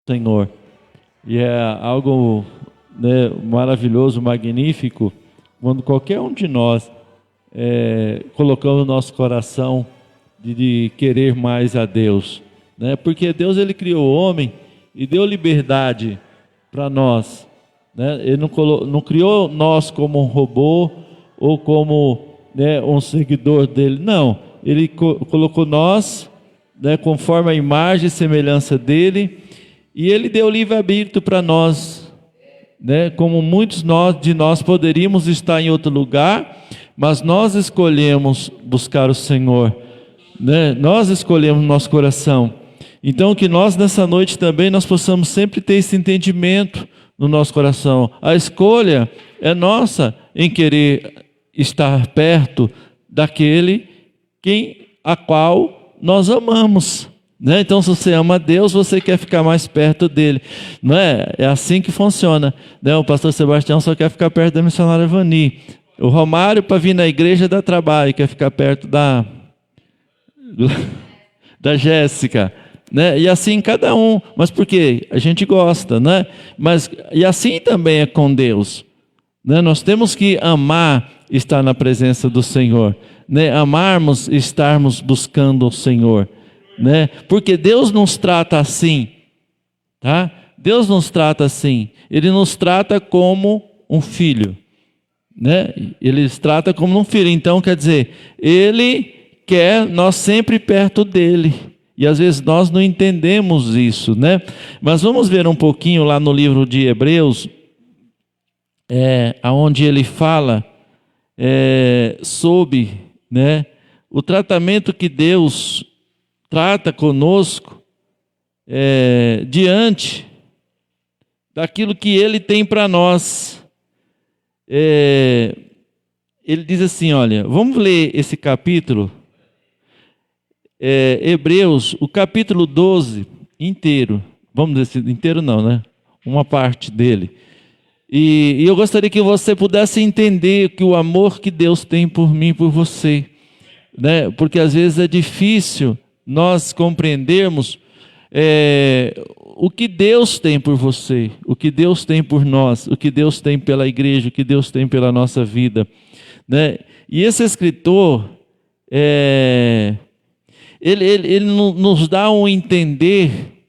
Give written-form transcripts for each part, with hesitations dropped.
Senhor. E é algo, né, maravilhoso, magnífico, quando qualquer um de nós colocamos o nosso coração de querer mais a Deus, né? Porque Deus, ele criou o homem e deu liberdade para nós, né? Ele não criou nós como um robô ou como, né, um seguidor dele, não. Ele colocou nós, né, conforme a imagem e semelhança dele, e ele deu livre-arbítrio para nós, né? Como muitos de nós poderíamos estar em outro lugar, mas nós escolhemos buscar o Senhor, né? Nós escolhemos nosso coração. Então que nós nessa noite também nós possamos sempre ter esse entendimento no nosso coração. A escolha é nossa em querer estar perto daquele a qual nós amamos, né? Então, se você ama a Deus, você quer ficar mais perto dele, não é? É assim que funciona, né? O pastor Sebastião só quer ficar perto da missionária Vani. O Romário, para vir na igreja, dá trabalho, quer ficar perto da Jéssica, né? E assim cada um, mas por quê? A gente gosta, né? E assim também é com Deus, né? Nós temos que amar estar na presença do Senhor, né? Amarmos estarmos buscando o Senhor, né? Porque Deus nos trata assim, tá? Deus nos trata assim. Ele nos trata como um filho, né? Ele nos trata como um filho. Então, quer dizer, Ele quer nós sempre perto dele. E às vezes nós não entendemos isso, né? Mas vamos ver um pouquinho lá no livro de Hebreus, aonde ele fala sobre, né, o tratamento que Deus trata conosco diante daquilo que Ele tem para nós. Ele diz assim, olha, vamos ler esse capítulo, Hebreus, o capítulo 12 inteiro. Vamos dizer inteiro não, né? Uma parte dele. E eu gostaria que você pudesse entender que o amor que Deus tem por mim e por você, né? Porque às vezes é difícil nós compreendermos o que Deus tem por você, o que Deus tem por nós, o que Deus tem pela igreja, o que Deus tem pela nossa vida, né? E esse escritor, ele nos dá um entender,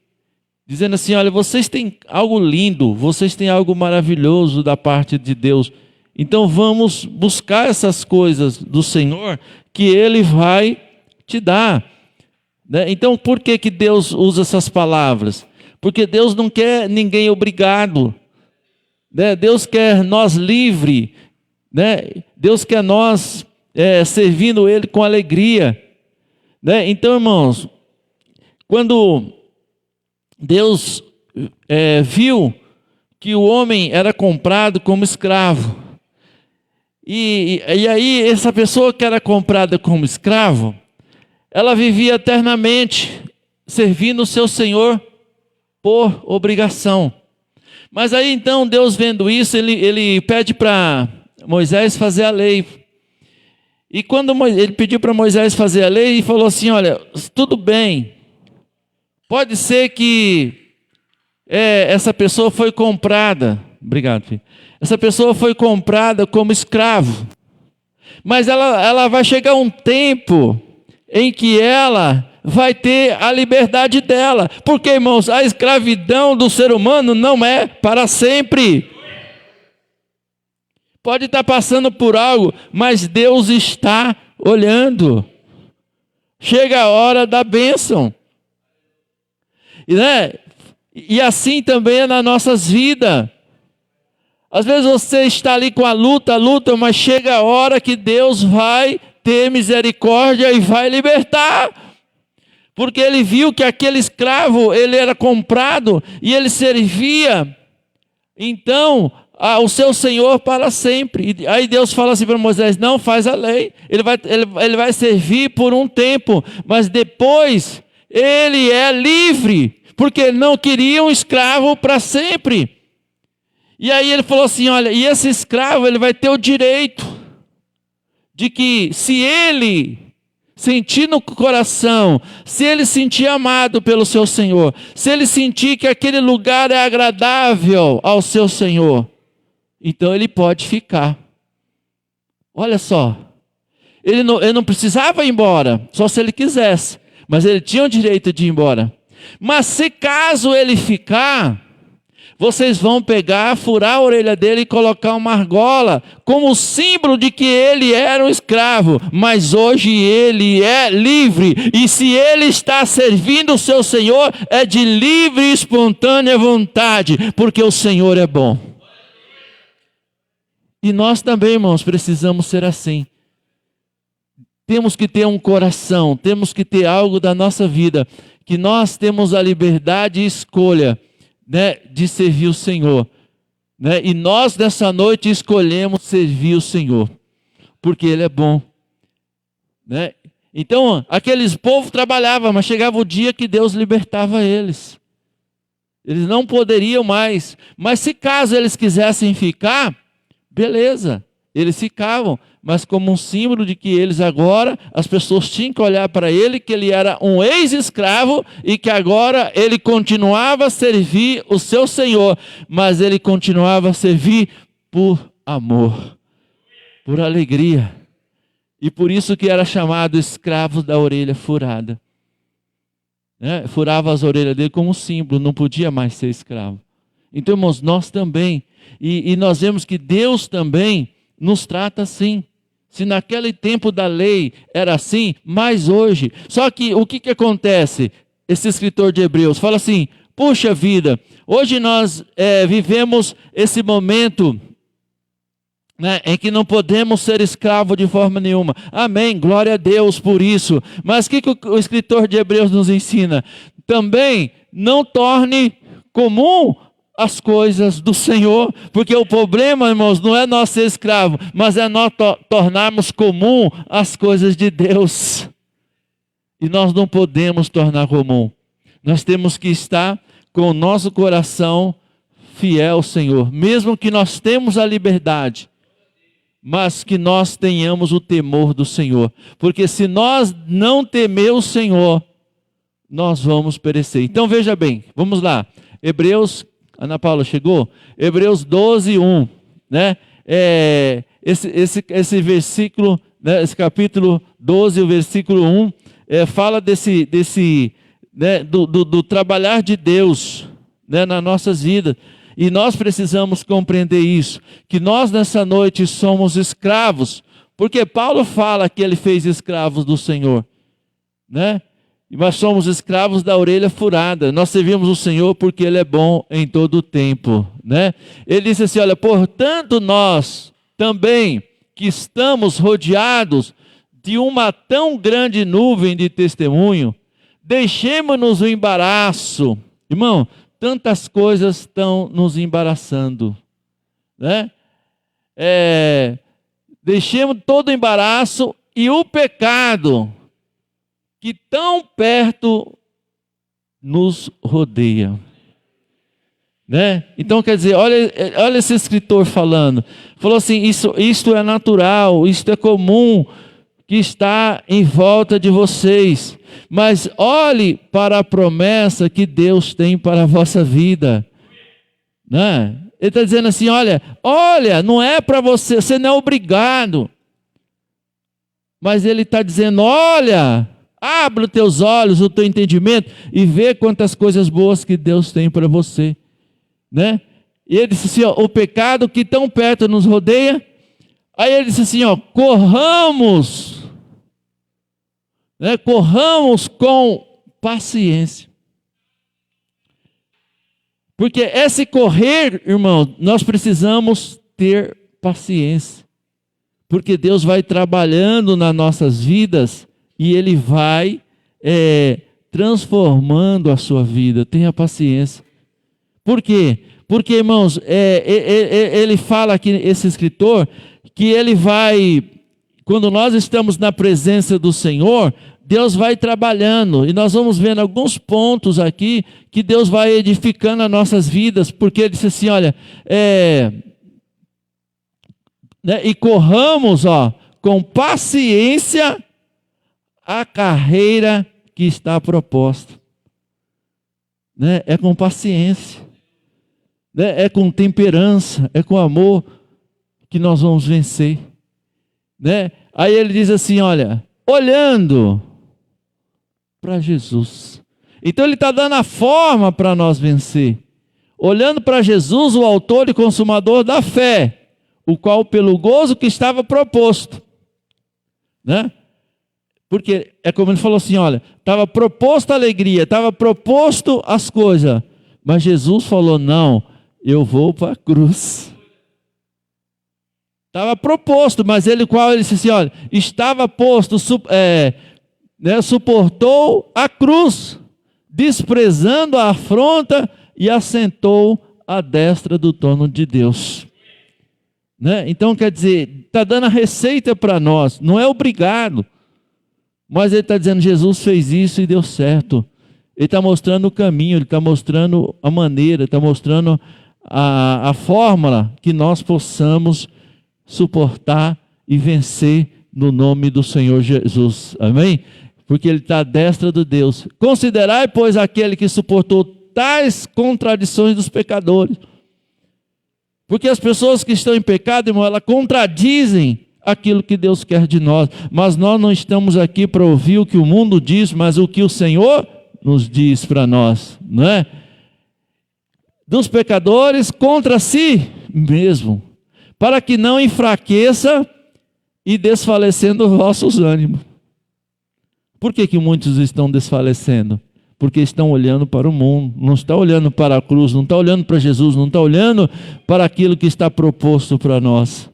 dizendo assim, olha, vocês têm algo lindo, vocês têm algo maravilhoso da parte de Deus, então vamos buscar essas coisas do Senhor que Ele vai te dar, né? Então por que Deus usa essas palavras? Porque Deus não quer ninguém obrigado, né? Deus quer nós livre, né? Deus quer nós servindo Ele com alegria, né? Então, irmãos, quando Deus viu que o homem era comprado como escravo, e aí essa pessoa que era comprada como escravo, ela vivia eternamente servindo o seu Senhor por obrigação. Mas aí então Deus, vendo isso, ele pede para Moisés fazer a lei. E quando ele pediu para Moisés fazer a lei, ele falou assim, olha, tudo bem, pode ser que essa pessoa foi comprada, obrigado, filho. Essa pessoa foi comprada como escravo, mas ela vai chegar um tempo em que ela vai ter a liberdade dela, porque, irmãos, a escravidão do ser humano não é para sempre. Pode estar passando por algo, mas Deus está olhando. Chega a hora da bênção. Né? E assim também é nas nossas vidas. Às vezes você está ali com a luta, mas chega a hora que Deus vai ter misericórdia e vai libertar. Porque Ele viu que aquele escravo, ele era comprado e ele servia, então, ao seu Senhor para sempre. E aí Deus fala assim para Moisés, não, faz a lei. Ele vai servir por um tempo, mas depois ele é livre, porque ele não queria um escravo para sempre. E aí ele falou assim, olha, e esse escravo, ele vai ter o direito de que, se ele sentir no coração, se ele sentir amado pelo seu Senhor, se ele sentir que aquele lugar é agradável ao seu Senhor, então ele pode ficar. Olha só, ele não precisava ir embora, só se ele quisesse, mas ele tinha o direito de ir embora. Mas se caso ele ficar, vocês vão pegar, furar a orelha dele e colocar uma argola, como símbolo de que ele era um escravo, mas hoje ele é livre, e se ele está servindo o seu Senhor, é de livre e espontânea vontade, porque o Senhor é bom. E nós também, irmãos, precisamos ser assim. Temos que ter um coração, temos que ter algo da nossa vida, que nós temos a liberdade e escolha, né, de servir o Senhor, né? E nós nessa noite escolhemos servir o Senhor, porque Ele é bom, né? Então, aqueles povos trabalhavam, mas chegava o dia que Deus libertava eles. Eles não poderiam mais, mas se caso eles quisessem ficar, beleza, eles ficavam, mas como um símbolo de que eles agora, as pessoas tinham que olhar para ele, que ele era um ex-escravo e que agora ele continuava a servir o seu Senhor, mas ele continuava a servir por amor, por alegria. E por isso que era chamado escravo da orelha furada. Né? Furava as orelhas dele como um símbolo, não podia mais ser escravo. Então, irmãos, nós também, e nós vemos que Deus também nos trata assim. Se naquele tempo da lei era assim, mais hoje. Só que o que acontece? Esse escritor de Hebreus fala assim, puxa vida, hoje nós vivemos esse momento, né, em que não podemos ser escravos de forma nenhuma. Amém, glória a Deus por isso. Mas o que o escritor de Hebreus nos ensina? Também não torne comum as coisas do Senhor, porque o problema, irmãos, não é nós ser escravo, mas é nós tornarmos comum as coisas de Deus. E nós não podemos tornar comum. Nós temos que estar com o nosso coração fiel ao Senhor, mesmo que nós temos a liberdade, mas que nós tenhamos o temor do Senhor, porque se nós não temer o Senhor, nós vamos perecer. Então veja bem, vamos lá, Hebreus, Ana Paula chegou? Hebreus 12, 1, né? Esse versículo, né? Esse capítulo 12, o versículo 1, fala né? do trabalhar de Deus, né? Nas nossas vidas. E nós precisamos compreender isso, que nós nessa noite somos escravos, porque Paulo fala que ele fez escravos do Senhor, né? Mas somos escravos da orelha furada. Nós servimos o Senhor porque Ele é bom em todo o tempo, né? Ele disse assim, olha, portanto nós também que estamos rodeados de uma tão grande nuvem de testemunho, deixemos-nos o embaraço. Irmão, tantas coisas estão nos embaraçando, né? Deixemos todo o embaraço e o pecado que tão perto nos rodeia, né? Então quer dizer, olha esse escritor falando, falou assim, isto é natural, isto é comum, que está em volta de vocês, mas olhe para a promessa que Deus tem para a vossa vida, né? Ele está dizendo assim, olha, não é para você, você não é obrigado, mas ele está dizendo, olha, abre os teus olhos, o teu entendimento e vê quantas coisas boas que Deus tem para você, né? E ele disse assim, ó, o pecado que tão perto nos rodeia. Aí ele disse assim, ó, corramos, né? Corramos com paciência. Porque esse correr, irmão, nós precisamos ter paciência. Porque Deus vai trabalhando nas nossas vidas e Ele vai transformando a sua vida. Tenha paciência. Por quê? Porque, irmãos, ele fala aqui, esse escritor, que ele vai, quando nós estamos na presença do Senhor, Deus vai trabalhando. E nós vamos vendo alguns pontos aqui que Deus vai edificando as nossas vidas. Porque ele disse assim, olha, né, e corramos, ó, com paciência a carreira que está proposta. Né? É com paciência, né? É com temperança, é com amor que nós vamos vencer. Né? Aí ele diz assim, olha, olhando para Jesus. Então ele está dando a forma para nós vencer. Olhando para Jesus, o autor e consumador da fé, o qual pelo gozo que estava proposto. Né? Porque é como ele falou assim, olha, estava proposto a alegria, estava proposto as coisas. Mas Jesus falou, não, eu vou para a cruz. Estava proposto, mas ele disse assim, olha, estava posto, suportou a cruz, desprezando a afronta e assentou à destra do trono de Deus. Né? Então, quer dizer, está dando a receita para nós, não é obrigado, mas ele está dizendo, Jesus fez isso e deu certo. Ele está mostrando o caminho, ele está mostrando a maneira, está mostrando a fórmula que nós possamos suportar e vencer no nome do Senhor Jesus. Amém? Porque ele está à destra de Deus. Considerai, pois, aquele que suportou tais contradições dos pecadores. Porque as pessoas que estão em pecado, irmão, elas contradizem aquilo que Deus quer de nós. Mas nós não estamos aqui para ouvir o que o mundo diz, mas o que o Senhor nos diz para nós, não é? Dos pecadores contra si mesmo, para que não enfraqueça e desfalecendo os vossos ânimos. Por que muitos estão desfalecendo? Porque estão olhando para o mundo, não estão olhando para a cruz, não estão olhando para Jesus, não estão olhando para aquilo que está proposto para nós.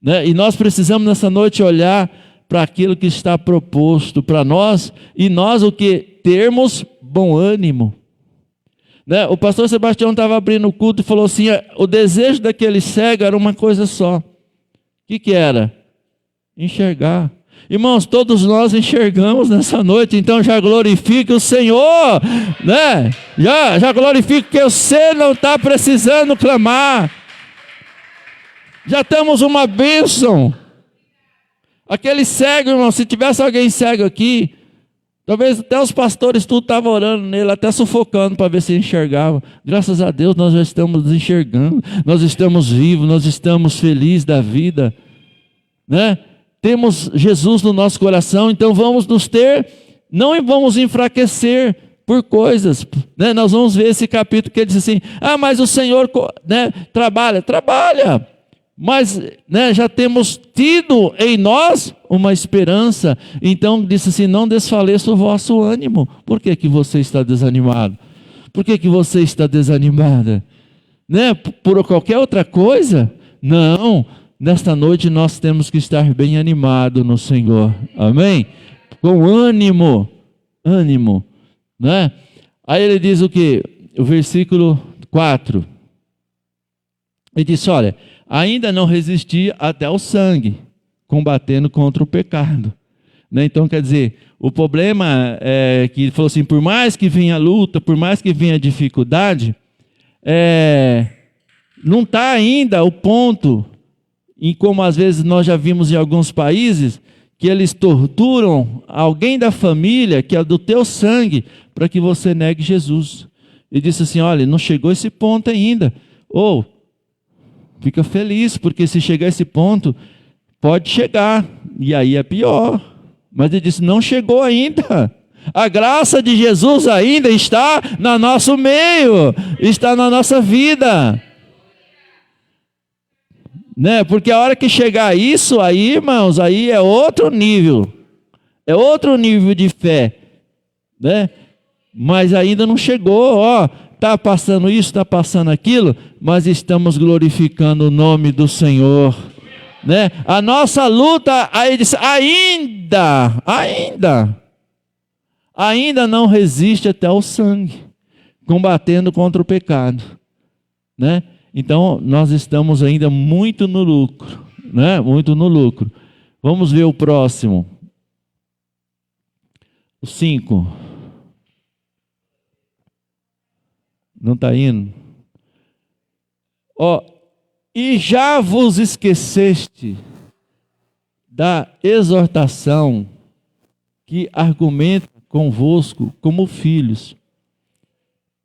Né? E nós precisamos nessa noite olhar para aquilo que está proposto para nós, e nós o que? Termos bom ânimo. Né? O pastor Sebastião estava abrindo o culto e falou assim, o desejo daquele cego era uma coisa só. O que era? Enxergar. Irmãos, todos nós enxergamos nessa noite, então já glorifique o Senhor, né? Já glorifique que você não está precisando clamar. Já temos uma bênção. Aquele cego, irmão, se tivesse alguém cego aqui, talvez até os pastores tudo estavam orando nele, até sufocando para ver se enxergava. Graças a Deus nós já estamos enxergando, nós estamos vivos, nós estamos felizes da vida, né? Temos Jesus no nosso coração, então vamos nos ter, não vamos enfraquecer por coisas, né? Nós vamos ver esse capítulo que ele diz assim, mas o Senhor, né, trabalha, mas, né, já temos tido em nós uma esperança, então disse assim, não desfaleça o vosso ânimo. Por que você está desanimado? Por que você está desanimada? Né? Por qualquer outra coisa? Não. Nesta noite nós temos que estar bem animados no Senhor, amém? Com ânimo, né? Aí ele diz o que? O versículo 4, ele disse, olha, ainda não resisti até ao sangue, combatendo contra o pecado, né? Então quer dizer, o problema é que ele falou assim, por mais que venha a luta, por mais que venha a dificuldade, não está ainda o ponto, e como às vezes nós já vimos em alguns países, que eles torturam alguém da família, que é do teu sangue, para que você negue Jesus. E disse assim, olha, não chegou esse ponto ainda. Fica feliz, porque se chegar esse ponto, pode chegar, e aí é pior. Mas ele disse, não chegou ainda. A graça de Jesus ainda está no nosso meio, está na nossa vida. Né? Porque a hora que chegar isso aí, irmãos, aí é outro nível de fé, né? Mas ainda não chegou, está passando isso, está passando aquilo, mas estamos glorificando o nome do Senhor, né? A nossa luta, aí diz, ainda não resiste até o sangue, combatendo contra o pecado, né? Então, nós estamos ainda muito no lucro, né? Muito no lucro. Vamos ver o próximo. O 5. Não está indo? E já vos esqueceste da exortação que argumenta convosco como filhos.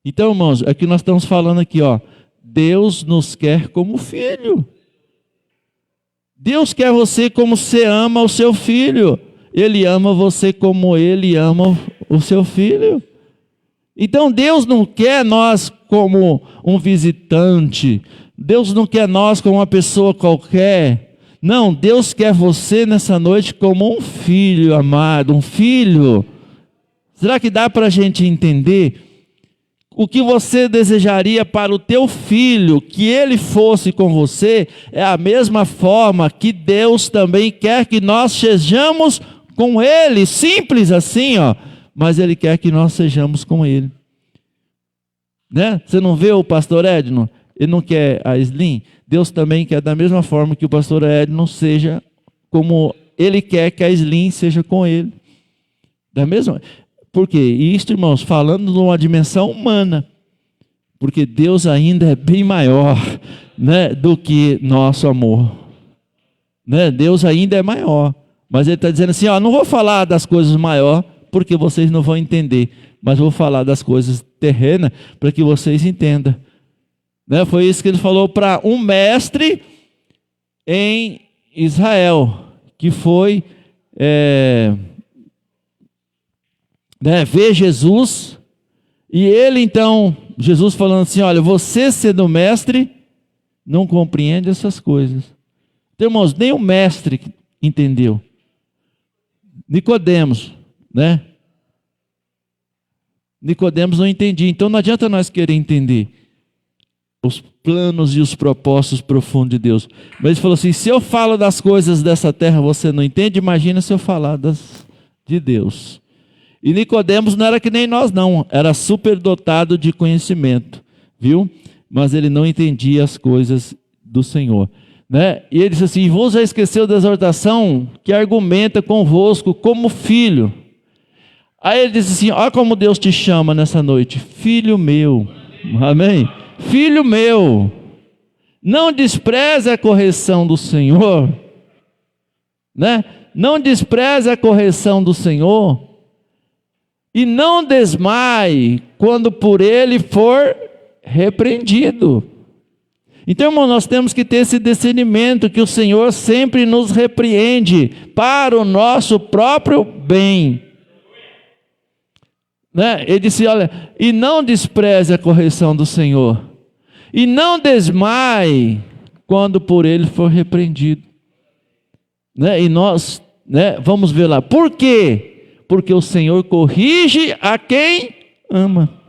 Então, irmãos, é que nós estamos falando aqui, ó. Deus nos quer como filho. Deus quer você como você ama o seu filho. Ele ama você como ele ama o seu filho. Então Deus não quer nós como um visitante. Deus não quer nós como uma pessoa qualquer. Não, Deus quer você nessa noite como um filho amado, um filho. Será que dá para a gente entender? O que você desejaria para o teu filho, que ele fosse com você, é a mesma forma que Deus também quer que nós sejamos com ele, simples assim, ó. Mas ele quer que nós sejamos com ele. Né? Você não vê o pastor Edno? Ele não quer a Slim? Deus também quer da mesma forma que o pastor Edno seja como ele quer que a Slim seja com ele. Da mesma. Por quê? Isto, irmãos, falando de uma dimensão humana. Porque Deus ainda é bem maior, né, do que nosso amor. Né? Deus ainda é maior. Mas ele está dizendo assim, ó, não vou falar das coisas maiores, porque vocês não vão entender. Mas vou falar das coisas terrenas, para que vocês entendam. Né? Foi isso que ele falou para um mestre em Israel, que foi ver Jesus. E ele então, Jesus falando assim, olha, você sendo mestre, não compreende essas coisas. Então, irmãos, nem o mestre entendeu. Nicodemos, né? Nicodemos não entendia. Então não adianta nós querer entender os planos e os propósitos profundos de Deus. Mas ele falou assim, se eu falo das coisas dessa terra, você não entende? Imagina se eu falar de Deus. E Nicodemos não era que nem nós não, era superdotado de conhecimento, viu? Mas ele não entendia as coisas do Senhor. Né? E ele disse assim, vos já esqueceu da exortação que argumenta convosco como filho. Aí ele disse assim, olha como Deus te chama nessa noite, filho meu, amém? Filho meu, não despreze a correção do Senhor, né? Não despreze a correção do Senhor, e não desmaie quando por ele for repreendido. Então, irmão, nós temos que ter esse discernimento que o Senhor sempre nos repreende para o nosso próprio bem. Né? Ele disse, olha, e não despreze a correção do Senhor, e não desmaie quando por ele for repreendido. Né? E nós, né, vamos ver lá, por quê? Porque o Senhor corrige a quem ama.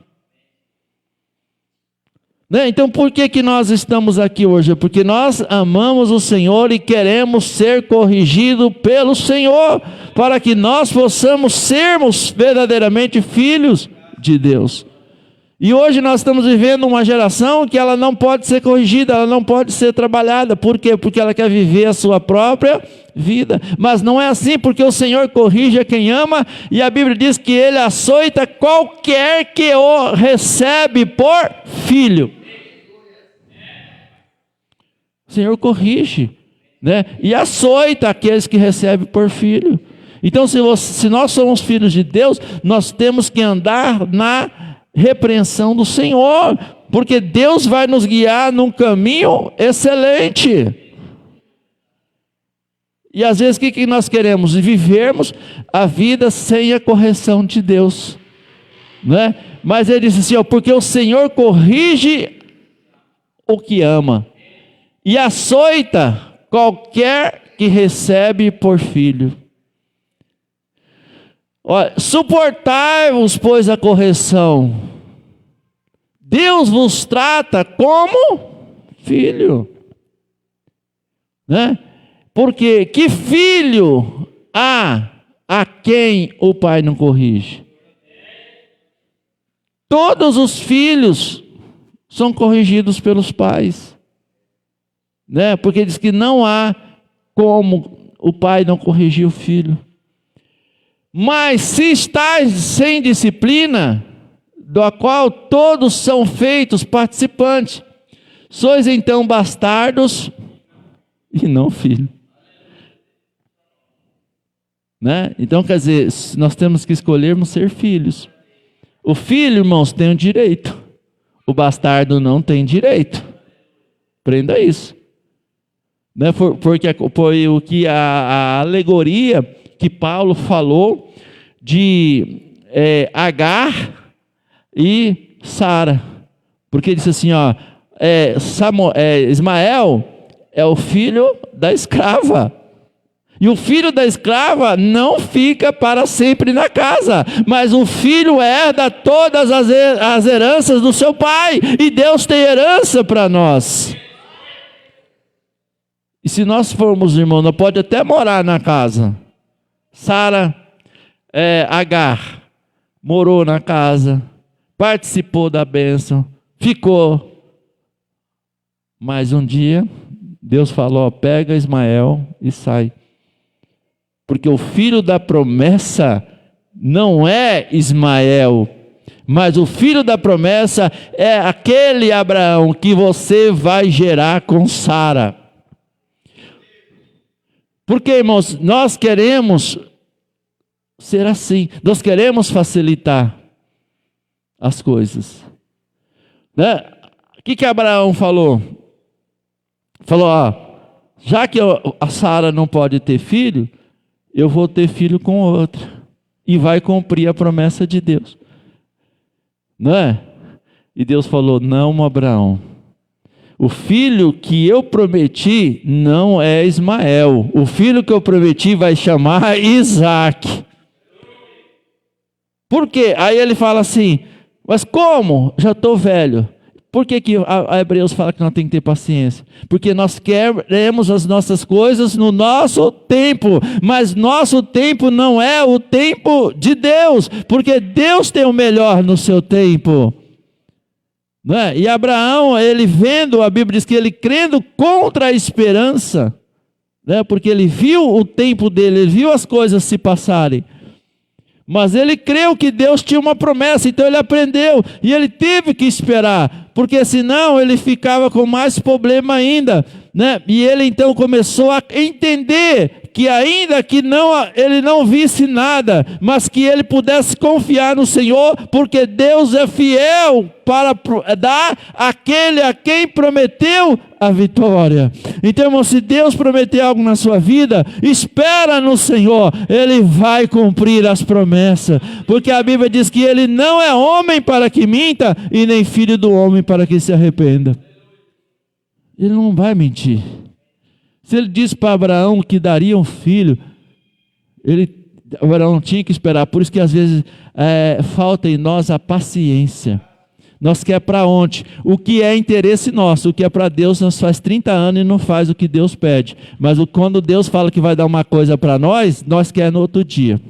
Né? Então por que nós estamos aqui hoje? Porque nós amamos o Senhor e queremos ser corrigidos pelo Senhor, para que nós possamos sermos verdadeiramente filhos de Deus. E hoje nós estamos vivendo uma geração que ela não pode ser corrigida, ela não pode ser trabalhada. Por quê? Porque ela quer viver a sua própria vida. Mas não é assim, porque o Senhor corrige a quem ama, e a Bíblia diz que Ele açoita qualquer que o recebe por filho. O Senhor corrige, né? E açoita aqueles que recebem por filho. Então, se nós somos filhos de Deus, nós temos que andar na repreensão do Senhor, porque Deus vai nos guiar num caminho excelente. E às vezes o que nós queremos? Vivermos a vida sem a correção de Deus, né? Mas ele disse assim, ó, porque o Senhor corrige o que ama, e açoita qualquer que recebe por filho. Suportai-vos, pois, a correção. Deus vos trata como filho. Né? Porque que filho há a quem o pai não corrige? Todos os filhos são corrigidos pelos pais. Né? Porque diz que não há como o pai não corrigir o filho. Mas se estáis sem disciplina, da qual todos são feitos participantes, sois então bastardos e não filhos. né? Então, quer dizer, nós temos que escolhermos ser filhos. O filho, irmãos, tem um direito. O bastardo não tem direito. Aprenda isso. Né? Porque foi o que a alegoria que Paulo falou de Agar e Sara. Porque ele disse assim, ó, Ismael é o filho da escrava. E o filho da escrava não fica para sempre na casa, mas o filho herda todas as heranças do seu pai, e Deus tem herança para nós. E se nós formos, irmão, nós pode até morar na casa. Agar morou na casa, participou da bênção, ficou. Mas um dia, Deus falou, pega Ismael e sai. Porque o filho da promessa não é Ismael, mas o filho da promessa é aquele Abraão que você vai gerar com Sara. Porque, irmãos, nós queremos ser assim, nós queremos facilitar as coisas. Né? O que Abraão falou? Falou, já que a Sara não pode ter filho, eu vou ter filho com outra. E vai cumprir a promessa de Deus. Não é? E Deus falou, não, Abraão. O filho que eu prometi não é Ismael. O filho que eu prometi vai chamar Isaac. Por quê? Aí ele fala assim, mas como? Já estou velho. Por que a Hebreus fala que não tem que ter paciência? Porque nós queremos as nossas coisas no nosso tempo, mas nosso tempo não é o tempo de Deus, porque Deus tem o melhor no seu tempo. Não é? E Abraão, ele vendo, a Bíblia diz que ele crendo contra a esperança, né? Porque ele viu o tempo dele, ele viu as coisas se passarem. Mas ele creu que Deus tinha uma promessa, então ele aprendeu, e ele teve que esperar, porque senão ele ficava com mais problema ainda, né? E ele então começou a entender que ainda que ele não visse nada, mas que ele pudesse confiar no Senhor, porque Deus é fiel para dar àquele a quem prometeu a vitória. Então, irmão, se Deus prometer algo na sua vida, espera no Senhor, Ele vai cumprir as promessas, porque a Bíblia diz que Ele não é homem para que minta, e nem filho do homem para que se arrependa. Ele não vai mentir. Se Ele disse para Abraão que daria um filho, Abraão tinha que esperar. Por isso que às vezes falta em nós a paciência. Nós quer para onde? O que é interesse nosso, o que é para Deus, nós faz 30 anos e não faz o que Deus pede. Mas quando Deus fala que vai dar uma coisa para nós quer no outro dia.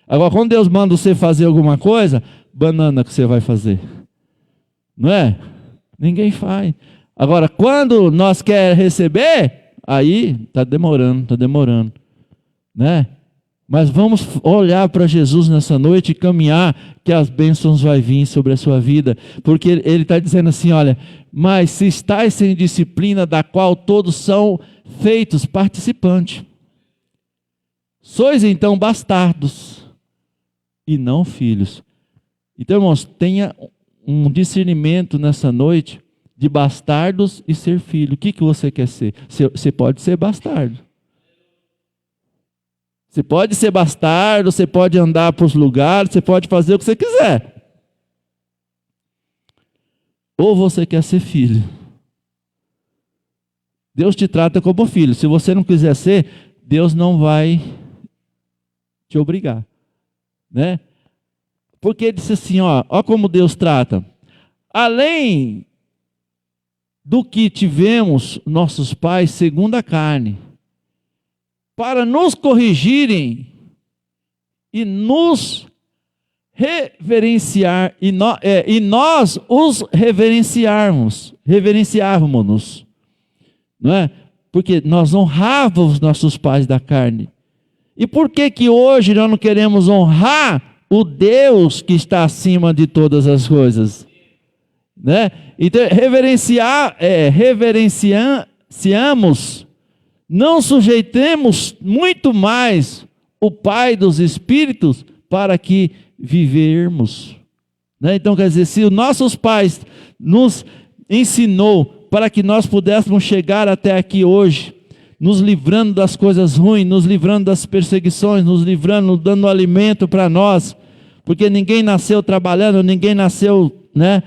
Agora, quando Deus manda você fazer alguma coisa, banana que você vai fazer. Não é? Ninguém faz. Agora, quando nós quer receber, aí está demorando. Né? Mas vamos olhar para Jesus nessa noite e caminhar, que as bênçãos vão vir sobre a sua vida. Porque Ele está dizendo assim, olha, mas se estáis sem disciplina, da qual todos são feitos participantes. Sois então bastardos, e não filhos. Então, irmãos, tenha um discernimento nessa noite, de bastardos e ser filho. O que você quer ser? Você pode ser bastardo. Você pode ser bastardo, você pode andar para os lugares, você pode fazer o que você quiser. Ou você quer ser filho. Deus te trata como filho. Se você não quiser ser, Deus não vai te obrigar. Né? Porque ele disse assim, ó como Deus trata. Além do que tivemos nossos pais segundo a carne, para nos corrigirem e nos reverenciar, e nós os reverenciávamos, não é? Porque nós honrávamos nossos pais da carne. E por que hoje nós não queremos honrar o Deus que está acima de todas as coisas? Né? Então, reverenciamos, não sujeitemos muito mais o Pai dos Espíritos para que vivermos. Né? Então, quer dizer, se os nossos pais nos ensinou para que nós pudéssemos chegar até aqui hoje, nos livrando das coisas ruins, nos livrando das perseguições, nos livrando, dando alimento para nós, porque ninguém nasceu trabalhando, ninguém nasceu, né,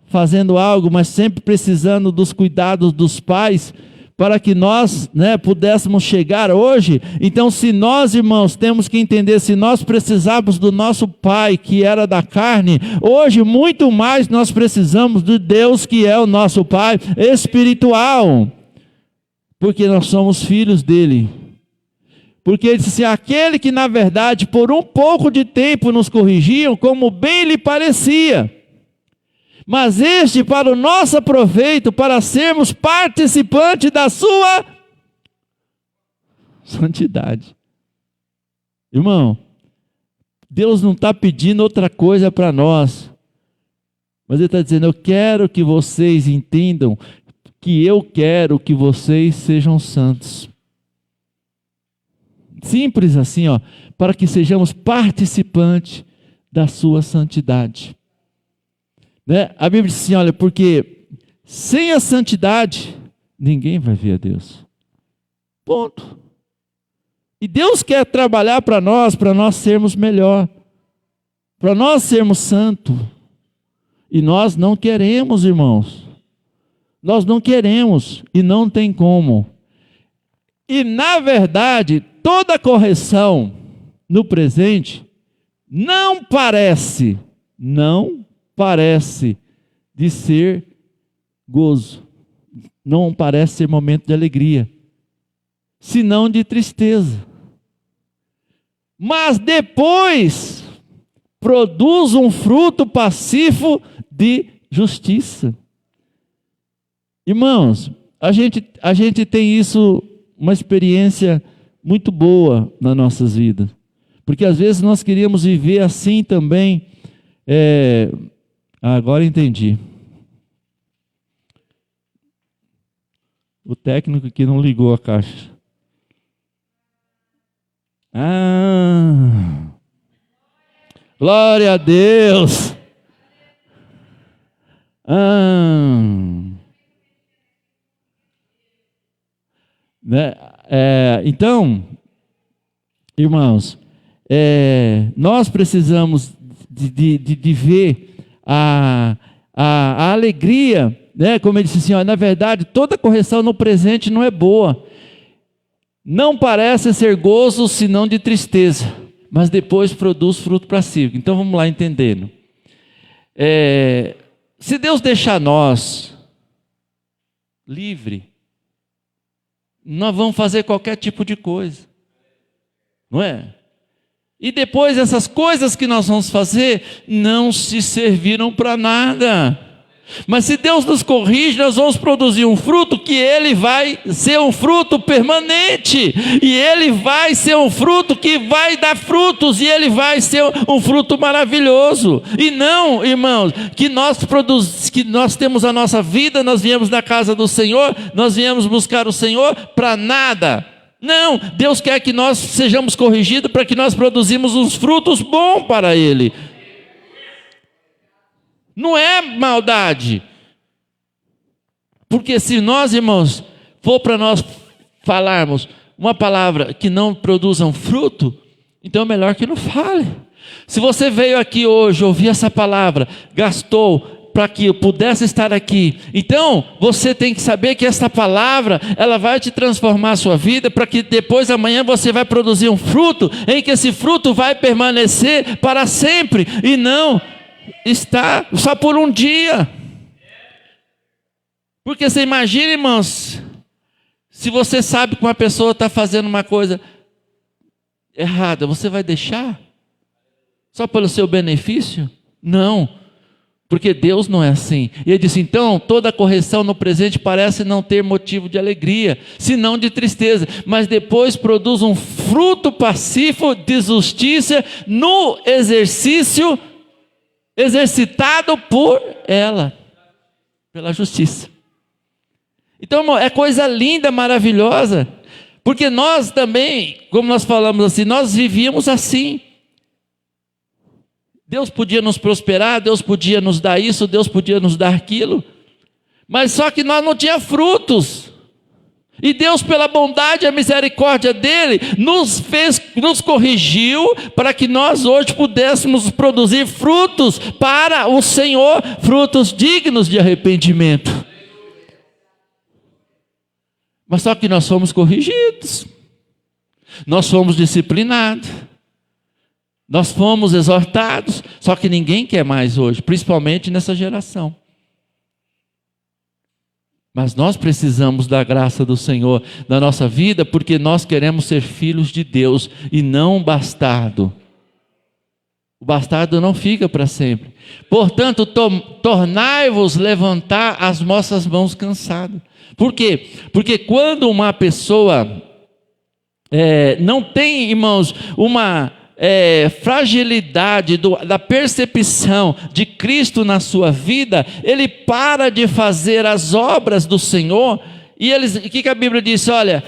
fazendo algo, mas sempre precisando dos cuidados dos pais, para que nós, né, pudéssemos chegar hoje. Então, se nós, irmãos, temos que entender, se nós precisamos do nosso pai, que era da carne, hoje muito mais nós precisamos de Deus, que é o nosso pai espiritual, porque nós somos filhos dele. Porque ele disse assim, aquele que na verdade por um pouco de tempo nos corrigiam, como bem lhe parecia, mas este para o nosso proveito, para sermos participantes da sua santidade. Irmão, Deus não está pedindo outra coisa para nós, mas Ele está dizendo, eu quero que vocês entendam que eu quero que vocês sejam santos. Simples assim, ó, para que sejamos participantes da sua santidade. Né? A Bíblia diz assim, olha, porque sem a santidade, ninguém vai ver a Deus. Ponto. E Deus quer trabalhar para nós sermos melhor, para nós sermos santos. E nós não queremos, irmãos. Nós não queremos e não tem como. E na verdade, toda correção no presente não parece de ser gozo, não parece ser momento de alegria, senão de tristeza. Mas depois produz um fruto pacífico de justiça. Irmãos, a gente tem isso, uma experiência muito boa nas nossas vidas, porque às vezes nós queríamos viver assim também. Agora entendi. O técnico que não ligou a caixa. Glória a Deus. Né? Então, irmãos, nós precisamos de ver a alegria, né? Como ele disse assim, ó, na verdade, toda correção no presente não é boa, não parece ser gozo, senão de tristeza, mas depois produz fruto pacífico. Então vamos lá entendendo. Se Deus deixar nós livre, nós vamos fazer qualquer tipo de coisa, não é? E depois essas coisas que nós vamos fazer não se serviram para nada. Mas se Deus nos corrige, nós vamos produzir um fruto que ele vai ser um fruto permanente. E ele vai ser um fruto que vai dar frutos. E ele vai ser um fruto maravilhoso. E não, irmãos, que nós temos a nossa vida, nós viemos da casa do Senhor, nós viemos buscar o Senhor para nada. Não, Deus quer que nós sejamos corrigidos para que nós produzimos uns frutos bons para Ele. Não é maldade. Porque se nós, irmãos, for para nós falarmos uma palavra que não produza um fruto, então é melhor que não fale. Se você veio aqui hoje, ouvir essa palavra, gastou para que eu pudesse estar aqui, então você tem que saber que essa palavra, ela vai te transformar a sua vida, para que depois amanhã você vai produzir um fruto, em que esse fruto vai permanecer para sempre, e não está só por um dia. Porque você imagina, irmãos, se você sabe que uma pessoa está fazendo uma coisa errada, você vai deixar? Só pelo seu benefício? Não, porque Deus não é assim. E ele disse, então, toda correção no presente parece não ter motivo de alegria, senão de tristeza, mas depois produz um fruto pacífico de justiça no exercício exercitado por ela, pela justiça. Então, irmão, é coisa linda, maravilhosa, Porque nós também, como nós falamos assim, nós vivíamos assim. Deus podia nos prosperar, Deus podia nos dar isso, Deus podia nos dar aquilo, mas só que nós não tínhamos frutos. E Deus, pela bondade e a misericórdia dele, nos corrigiu para que nós hoje pudéssemos produzir frutos para o Senhor, frutos dignos de arrependimento. Mas só que nós fomos corrigidos, nós fomos disciplinados, nós fomos exortados, só que ninguém quer mais hoje, principalmente nessa geração. Mas nós precisamos da graça do Senhor na nossa vida, porque nós queremos ser filhos de Deus e não bastardo. O bastardo não fica para sempre. Portanto, tornai-vos levantar as vossas mãos cansadas. Por quê? Porque quando uma pessoa não tem, irmãos, uma fragilidade da percepção de Cristo na sua vida, ele para de fazer as obras do Senhor. E o que a Bíblia diz? Olha,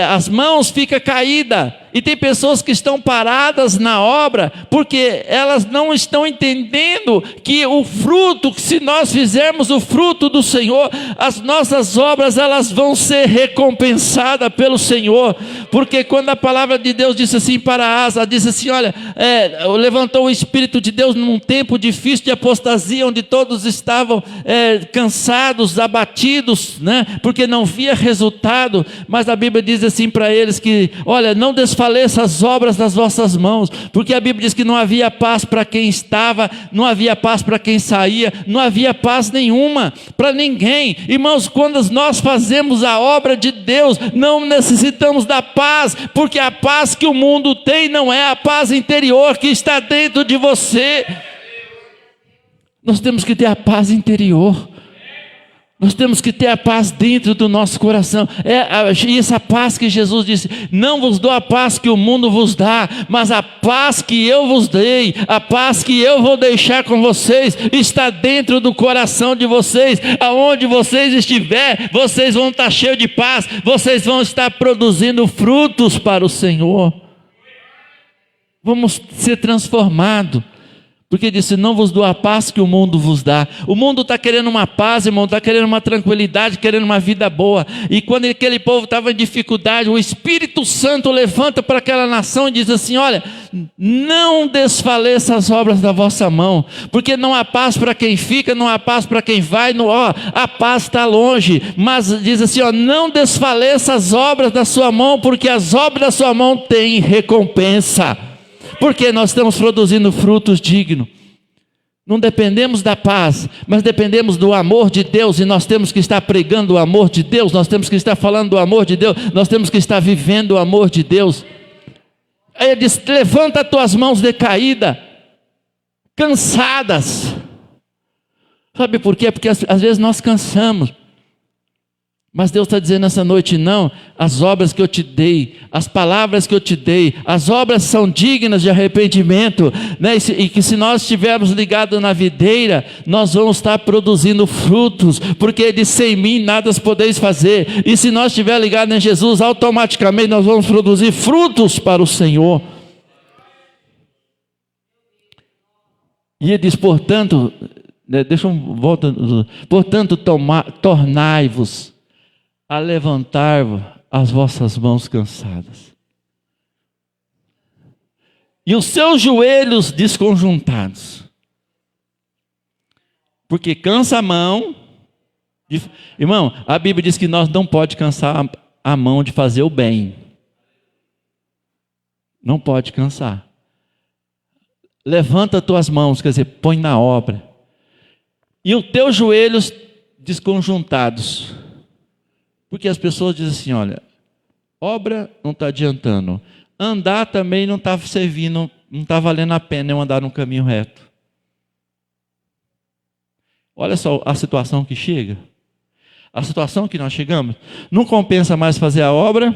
as mãos ficam caídas. E tem pessoas que estão paradas na obra, porque elas não estão entendendo que o fruto, se nós fizermos o fruto do Senhor, as nossas obras elas vão ser recompensadas pelo Senhor. Porque quando a palavra de Deus disse assim para Asa, disse assim, olha, levantou o Espírito de Deus num tempo difícil de apostasia, onde todos estavam cansados, abatidos, né? Porque não via resultado. Mas a Bíblia diz assim para eles que, olha, não desfaleça as obras das vossas mãos, porque a Bíblia diz que não havia paz para quem estava, não havia paz para quem saía, não havia paz nenhuma para ninguém. Irmãos, quando nós fazemos a obra de Deus, não necessitamos da paz, porque a paz que o mundo tem não é a paz interior que está dentro de você. Nós temos que ter a paz interior. Nós temos que ter a paz dentro do nosso coração. Essa paz que Jesus disse: não vos dou a paz que o mundo vos dá, mas a paz que eu vos dei, a paz que eu vou deixar com vocês, está dentro do coração de vocês. Aonde vocês estiverem, vocês vão estar cheios de paz, vocês vão estar produzindo frutos para o Senhor. Vamos ser transformados. Porque disse, não vos dou a paz que o mundo vos dá. O mundo está querendo uma paz, irmão, está querendo uma tranquilidade, querendo uma vida boa. E quando aquele povo estava em dificuldade, o Espírito Santo levanta para aquela nação e diz assim, olha, não desfaleça as obras da vossa mão, porque não há paz para quem fica, não há paz para quem vai, a paz está longe. Mas diz assim, não desfaleça as obras da sua mão, porque as obras da sua mão têm recompensa. Porque nós estamos produzindo frutos dignos. Não dependemos da paz, mas dependemos do amor de Deus. E nós temos que estar pregando o amor de Deus. Nós temos que estar falando do amor de Deus. Nós temos que estar vivendo o amor de Deus. Aí ele diz, levanta as tuas mãos decaídas, cansadas. Sabe por quê? Porque às vezes nós cansamos. Mas Deus está dizendo nessa noite, não, as obras que eu te dei, as palavras que eu te dei, as obras são dignas de arrependimento, né? E que se nós estivermos ligados na videira, nós vamos estar produzindo frutos, porque de sem mim nada podeis fazer. E se nós estivermos ligados em Jesus, automaticamente nós vamos produzir frutos para o Senhor. E ele diz, portanto, tornai-vos a levantar as vossas mãos cansadas, e os seus joelhos desconjuntados, porque cansa a mão, irmão, a Bíblia diz que nós não pode cansar a mão de fazer o bem, não pode cansar. Levanta as tuas mãos, quer dizer, põe na obra, e os teus joelhos desconjuntados. Porque as pessoas dizem assim, olha, obra não está adiantando, andar também não está servindo, não está valendo a pena eu andar no caminho reto. Olha só a situação que chega, a situação que nós chegamos, não compensa mais fazer a obra,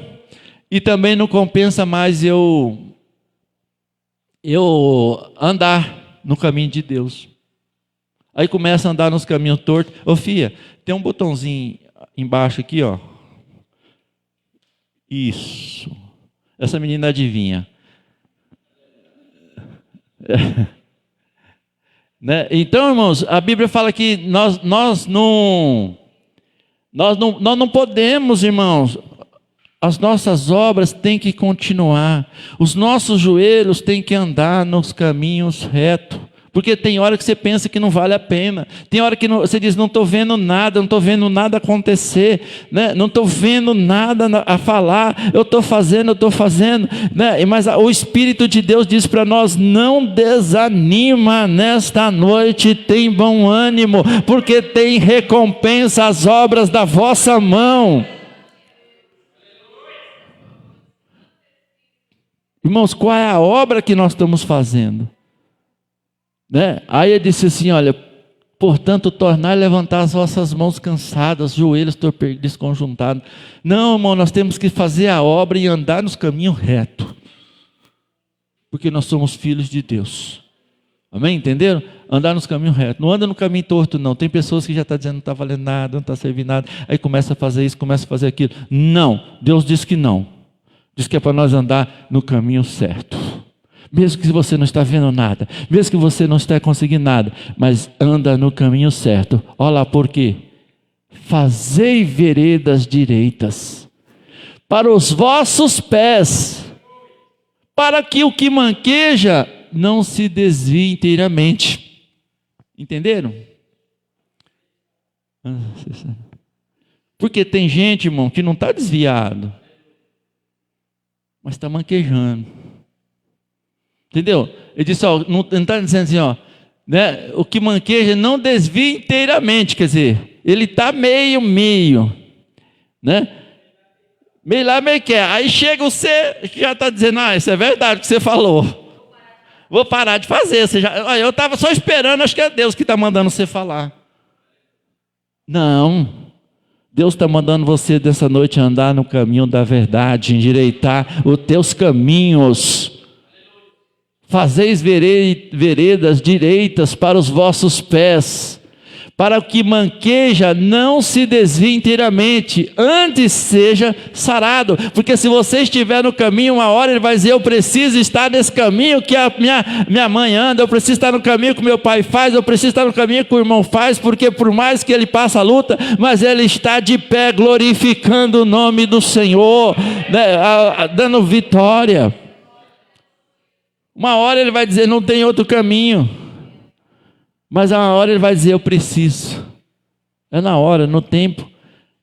e também não compensa mais eu andar no caminho de Deus. Aí começa a andar nos caminhos tortos. Ô filha, tem um botãozinho embaixo aqui, ó. Isso. Essa menina adivinha. Né? Então, irmãos, a Bíblia fala que nós não podemos, irmãos, as nossas obras têm que continuar, os nossos joelhos têm que andar nos caminhos retos, porque tem hora que você pensa que não vale a pena, tem hora que você diz, não estou vendo nada, não estou vendo nada acontecer, né? Não estou vendo nada a falar, eu estou fazendo, né? Mas o Espírito de Deus diz para nós, não desanima nesta noite, tem bom ânimo, porque tem recompensa às obras da vossa mão. Irmãos, qual é a obra que nós estamos fazendo? Né? Aí ele disse assim, olha, portanto, tornai levantar as vossas mãos cansadas, joelhos desconjuntados. Não, irmão, nós temos que fazer a obra e andar nos caminhos retos, porque nós somos filhos de Deus. Amém? Entenderam? Andar nos caminhos retos. Não anda no caminho torto, não. Tem pessoas que já estão dizendo, não está valendo nada, não está servindo nada. Aí começa a fazer isso, começa a fazer aquilo. Não, Deus diz que não. Diz que é para nós andar no caminho certo. Mesmo que você não está vendo nada, mesmo que você não está conseguindo nada, mas anda no caminho certo. Olha lá por quê. Fazei veredas direitas para os vossos pés, para que o que manqueja não se desvie inteiramente. Entenderam? Porque tem gente, irmão, que não está desviado, mas está manquejando. Entendeu? Ele disse, ó, não está dizendo assim, ó, né, o que manqueja não desvia inteiramente, quer dizer, ele está meio, né? Meio lá, meio que é. Aí chega você, já está dizendo, isso é verdade o que você falou. Vou parar de fazer. Eu estava só esperando, acho que é Deus que está mandando você falar. Não. Deus está mandando você dessa noite andar no caminho da verdade, endireitar os teus caminhos. Fazeis veredas direitas para os vossos pés, para o que manqueja não se desvie inteiramente, antes seja sarado. Porque se você estiver no caminho, uma hora ele vai dizer, eu preciso estar nesse caminho que a minha mãe anda, eu preciso estar no caminho que meu pai faz, eu preciso estar no caminho que o irmão faz, porque por mais que ele passe a luta, mas ele está de pé glorificando o nome do Senhor, né, dando vitória. Uma hora ele vai dizer, não tem outro caminho. Mas uma hora ele vai dizer, eu preciso. É na hora, no tempo,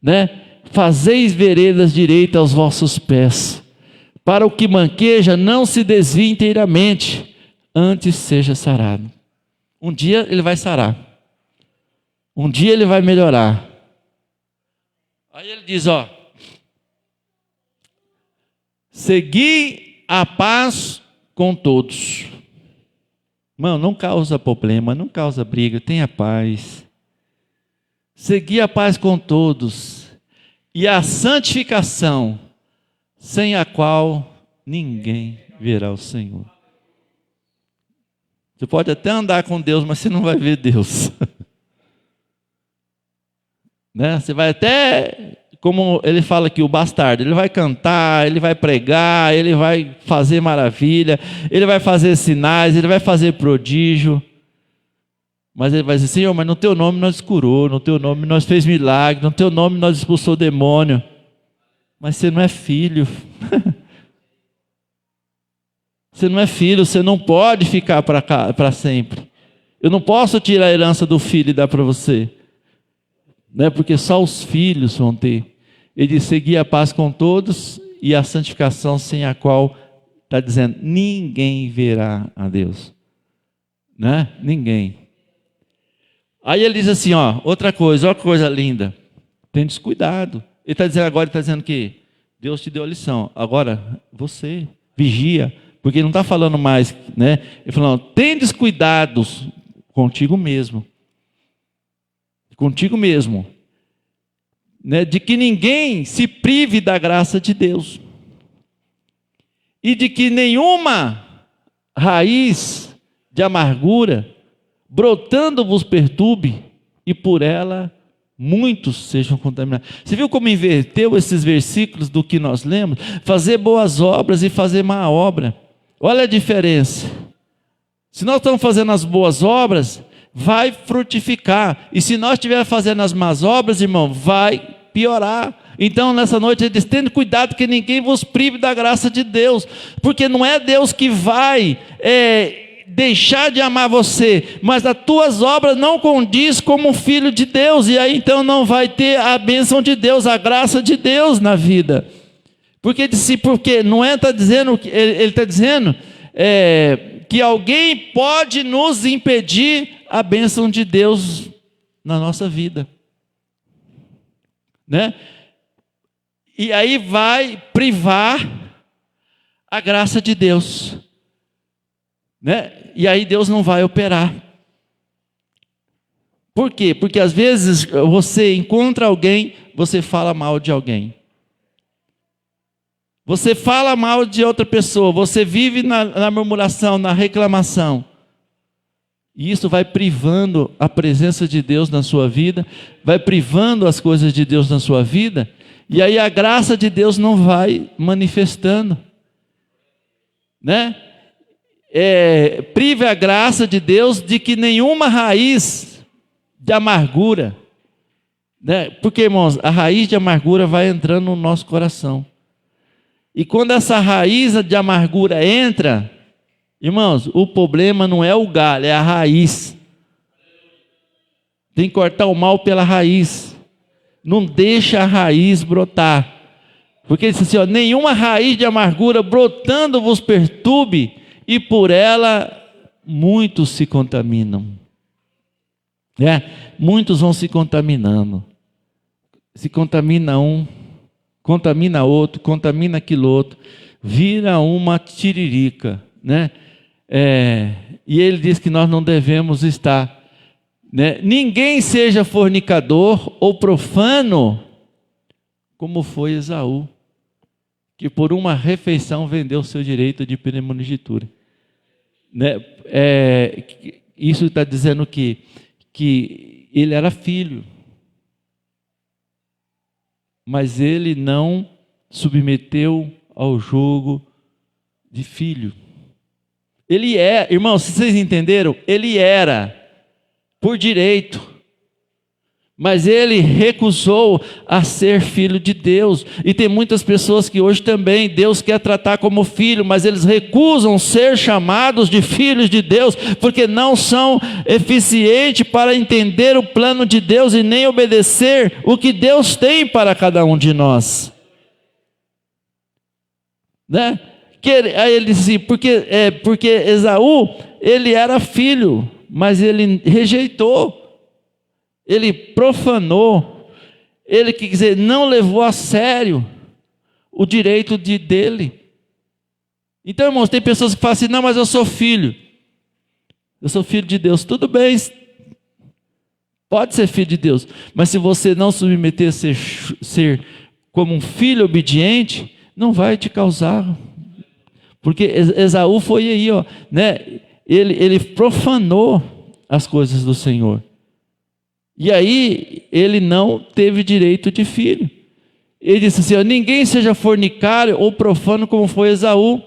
né? Fazeis veredas direitas aos vossos pés, para o que manqueja não se desvie inteiramente, antes seja sarado. Um dia ele vai sarar. Um dia ele vai melhorar. Aí ele diz, ó, segui a paz com todos. Irmão, não causa problema, não causa briga, tenha paz. Segui a paz com todos e a santificação, sem a qual ninguém verá o Senhor. Você pode até andar com Deus, mas você não vai ver Deus. Né? Você vai até, como ele fala aqui, o bastardo, ele vai cantar, ele vai pregar, ele vai fazer maravilha, ele vai fazer sinais, ele vai fazer prodígio, mas ele vai dizer, Senhor, mas no teu nome nós curou, no teu nome nós fez milagre, no teu nome nós expulsou o demônio, mas você não é filho. Você não é filho, você não pode ficar para sempre. Eu não posso tirar a herança do filho e dar para você, né? Porque só os filhos vão ter. Ele diz, seguir a paz com todos e a santificação, sem a qual, está dizendo, ninguém verá a Deus. Né? Ninguém. Aí ele diz assim, ó, outra coisa, olha que coisa linda. Tem descuidado. Ele está dizendo agora, ele está dizendo que Deus te deu a lição. Agora, você, vigia. Porque ele não está falando mais, né? Ele falou, tem descuidados contigo mesmo. Contigo mesmo. Né, de que ninguém se prive da graça de Deus, e de que nenhuma raiz de amargura brotando vos perturbe, e por ela muitos sejam contaminados. Você viu como inverteu esses versículos do que nós lemos? Fazer boas obras e fazer má obra. Olha a diferença. Se nós estamos fazendo as boas obras, vai frutificar. E se nós estivermos fazendo as más obras, irmão, vai piorar. Então, nessa noite, ele diz: tendo cuidado que ninguém vos prive da graça de Deus. Porque não é Deus que vai deixar de amar você, mas as tuas obras não condiz como um filho de Deus, e aí então não vai ter a bênção de Deus, a graça de Deus na vida. Porque não é, está dizendo, ele está dizendo que alguém pode nos impedir a bênção de Deus na nossa vida, né? E aí vai privar a graça de Deus, né? E aí Deus não vai operar. Por quê? Porque às vezes você encontra alguém, você fala mal de alguém. Você fala mal de outra pessoa, você vive na murmuração, na reclamação. E isso vai privando a presença de Deus na sua vida, vai privando as coisas de Deus na sua vida, e aí a graça de Deus não vai manifestando, né? Prive a graça de Deus de que nenhuma raiz de amargura, né? Porque, irmãos, a raiz de amargura vai entrando no nosso coração. E quando essa raiz de amargura entra, irmãos, o problema não é o galho, é a raiz. Tem que cortar o mal pela raiz. Não deixa a raiz brotar. Porque ele disse assim, nenhuma raiz de amargura brotando vos perturbe, e por ela muitos se contaminam. Muitos vão se contaminando. Se contamina um, contamina outro, contamina aquilo outro, vira uma tiririca, né? E ele diz que nós não devemos estar, né? Ninguém seja fornicador ou profano, como foi Esaú, que por uma refeição vendeu o seu direito de primogenitura, né? Isso está dizendo que ele era filho, mas ele não submeteu ao jugo de filho. Ele irmãos, se vocês entenderam, ele era por direito, mas ele recusou a ser filho de Deus. E tem muitas pessoas que hoje também Deus quer tratar como filho, mas eles recusam ser chamados de filhos de Deus, porque não são eficientes para entender o plano de Deus e nem obedecer o que Deus tem para cada um de nós, né? Aí ele disse, porque Esaú, ele era filho, mas ele rejeitou, ele profanou, ele, quer dizer, não levou a sério o direito dele. Então, irmãos, tem pessoas que falam assim, não, mas eu sou filho de Deus. Tudo bem, pode ser filho de Deus, mas se você não submeter a ser como um filho obediente, não vai te causar. Porque Esaú foi aí, né? Ele profanou as coisas do Senhor. E aí ele não teve direito de filho. Ele disse assim, ninguém seja fornicário ou profano como foi Esaú,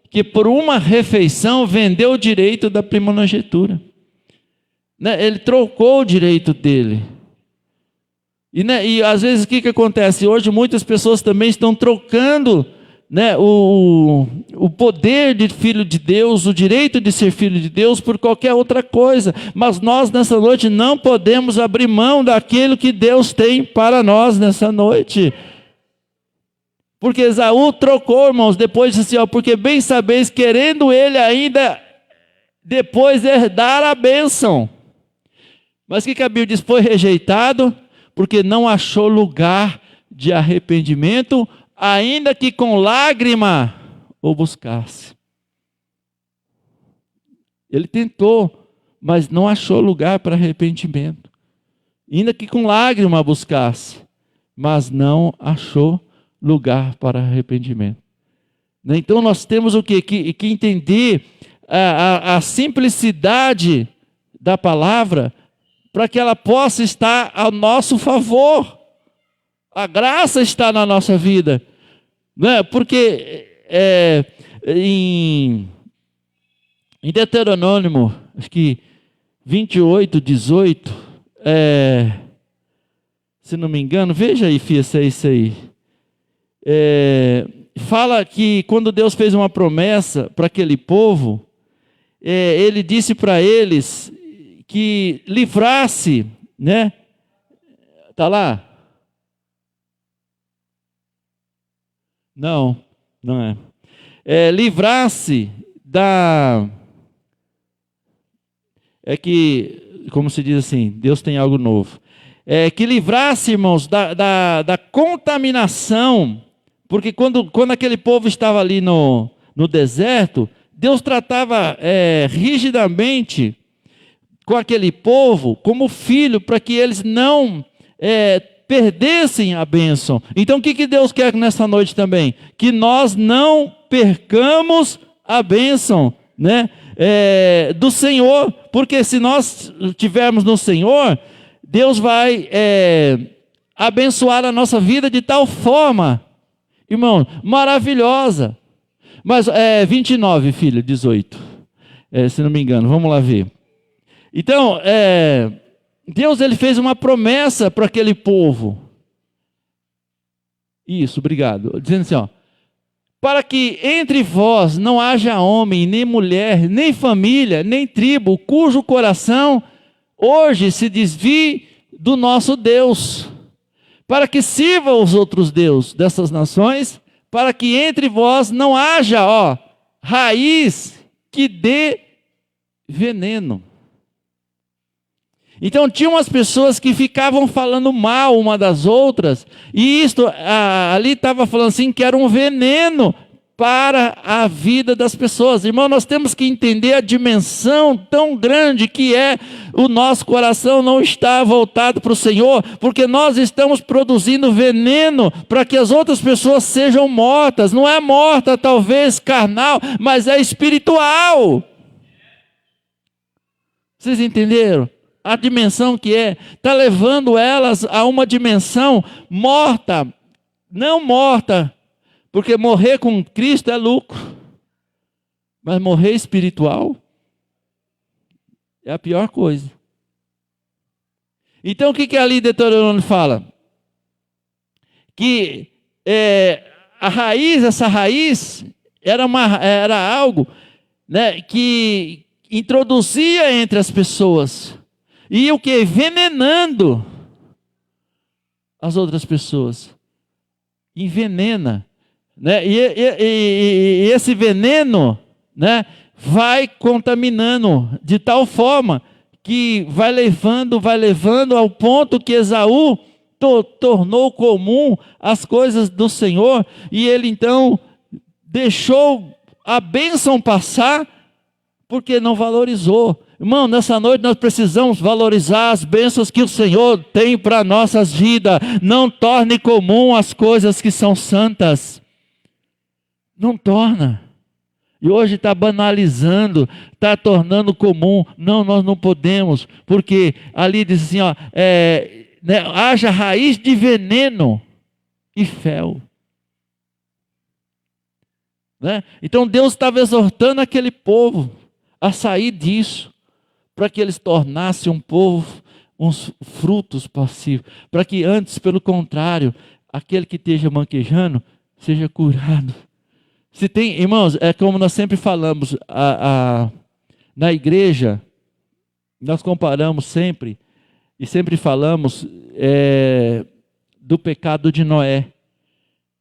que por uma refeição vendeu o direito da primogenitura, né? Ele trocou o direito dele. E às vezes o que acontece? Hoje muitas pessoas também estão trocando, né, o poder de filho de Deus, o direito de ser filho de Deus por qualquer outra coisa. Mas nós nessa noite não podemos abrir mão daquilo que Deus tem para nós nessa noite. Porque Esaú trocou, irmãos, depois disse assim, porque bem sabeis, querendo ele ainda depois herdar a bênção. Mas o que a Bíblia diz? Foi rejeitado porque não achou lugar de arrependimento, ainda que com lágrima o buscasse. Ele tentou, mas não achou lugar para arrependimento. Ainda que com lágrima buscasse, mas não achou lugar para arrependimento. Então nós temos o quê? Que entender a simplicidade da palavra para que ela possa estar a nosso favor. A graça está na nossa vida, né? Porque em Deuteronômio, acho que 28, 18, se não me engano, veja aí, filha, se é isso aí. Fala que quando Deus fez uma promessa para aquele povo, Ele disse para eles que livrasse, né? Está lá? Não, não é. Livrasse da... É que, como se diz assim, Deus tem algo novo. Que livrasse, irmãos, da contaminação, porque quando aquele povo estava ali no deserto, Deus tratava rigidamente com aquele povo como filho, para que eles não perdessem a bênção. Então o que Deus quer nessa noite também? Que nós não percamos a bênção, né, do Senhor, porque se nós estivermos no Senhor, Deus vai abençoar a nossa vida de tal forma, irmão, maravilhosa. Mas 29, filho, 18, se não me engano, vamos lá ver. Então, Deus, ele fez uma promessa para aquele povo. Isso, obrigado. Dizendo assim, ó: para que entre vós não haja homem, nem mulher, nem família, nem tribo, cujo coração hoje se desvie do nosso Deus, para que sirva os outros deuses dessas nações, para que entre vós não haja, raiz que dê veneno. Então tinha umas pessoas que ficavam falando mal uma das outras, e isto ali estava falando assim, que era um veneno para a vida das pessoas. Irmão, nós temos que entender a dimensão tão grande que o nosso coração não está voltado para o Senhor, porque nós estamos produzindo veneno para que as outras pessoas sejam mortas. Não é morta talvez carnal, mas é espiritual. Vocês entenderam? A dimensão que está levando elas a uma dimensão morta, não morta, porque morrer com Cristo é lucro, mas morrer espiritual é a pior coisa. Então o que ali Deuteronômio fala? Que essa raiz era algo, né, que introduzia entre as pessoas. E o que? Envenenando as outras pessoas. Envenena, né? E esse veneno, né, vai contaminando de tal forma que vai levando ao ponto que Esaú tornou comum as coisas do Senhor, e ele então deixou a bênção passar porque não valorizou. Irmão, nessa noite nós precisamos valorizar as bênçãos que o Senhor tem para nossas vidas. Não torne comum as coisas que são santas. Não torna. E hoje está banalizando, está tornando comum. Não, nós não podemos, porque ali diz assim, né, haja raiz de veneno e fel. Né? Então Deus estava exortando aquele povo a sair disso, para que eles tornassem um povo, uns frutos passivos, para que antes, pelo contrário, aquele que esteja manquejando, seja curado. Se tem, irmãos, é como nós sempre falamos, na igreja, nós comparamos sempre, e sempre falamos do pecado de Noé.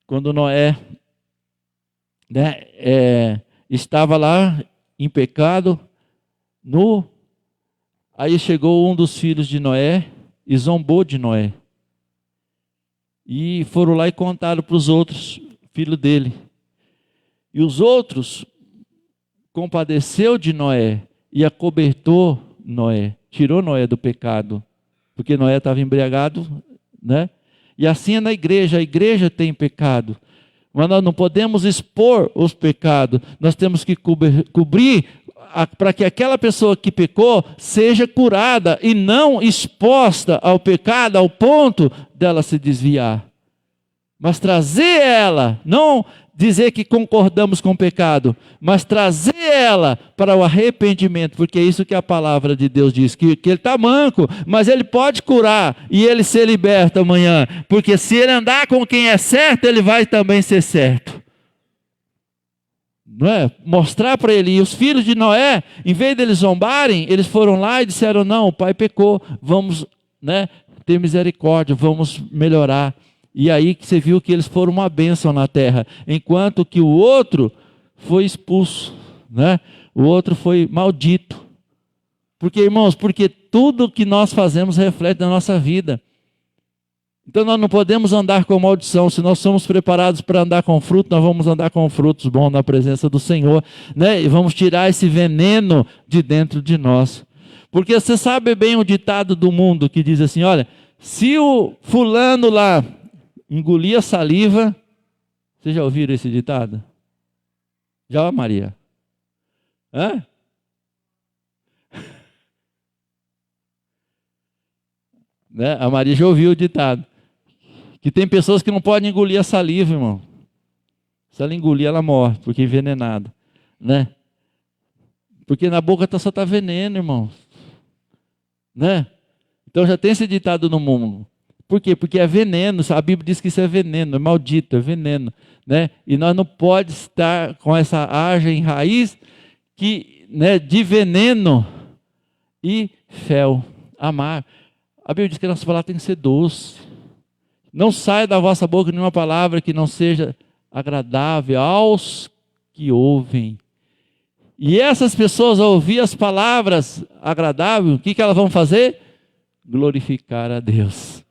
Quando Noé, né, estava lá em pecado, aí chegou um dos filhos de Noé e zombou de Noé. E foram lá e contaram para os outros filhos dele. E os outros compadeceu de Noé e acobertou Noé, tirou Noé do pecado, porque Noé estava embriagado, né? E assim é na igreja, a igreja tem pecado, mas nós não podemos expor os pecados, nós temos que cobrir para que aquela pessoa que pecou seja curada e não exposta ao pecado ao ponto dela se desviar. Mas trazer ela, não dizer que concordamos com o pecado, mas trazer ela para o arrependimento, porque é isso que a palavra de Deus diz, que ele está manco, mas ele pode curar e ele ser liberto amanhã, porque se ele andar com quem é certo, ele vai também ser certo. Não é? Mostrar para ele. E os filhos de Noé, em vez deles zombarem, eles foram lá e disseram: não, o pai pecou, vamos, né, ter misericórdia, vamos melhorar. E aí que você viu que eles foram uma bênção na terra, enquanto que o outro foi expulso, né? O outro foi maldito. Porque, irmãos, porque tudo que nós fazemos reflete na nossa vida. Então nós não podemos andar com maldição. Se nós somos preparados para andar com fruto, nós vamos andar com frutos bons na presença do Senhor, né? E vamos tirar esse veneno de dentro de nós. Porque você sabe bem o ditado do mundo que diz assim: olha, se o fulano lá engolia saliva, vocês já ouviram esse ditado? Já, Maria? Hã? Né? A Maria já ouviu o ditado. Que tem pessoas que não podem engolir a saliva, irmão. Se ela engolir, ela morre, porque é envenenada, né? Porque na boca só está veneno, irmão. Né? Então já tem esse ditado no mundo. Por quê? Porque é veneno. A Bíblia diz que isso é veneno, é maldito, é veneno, né? E nós não podemos estar com essa haja em raiz que, né, de veneno e fel, amar. A Bíblia diz que a nossa palavra tem que ser doce. Não saia da vossa boca nenhuma palavra que não seja agradável aos que ouvem. E essas pessoas, ao ouvir as palavras agradáveis, o que elas vão fazer? Glorificar a Deus.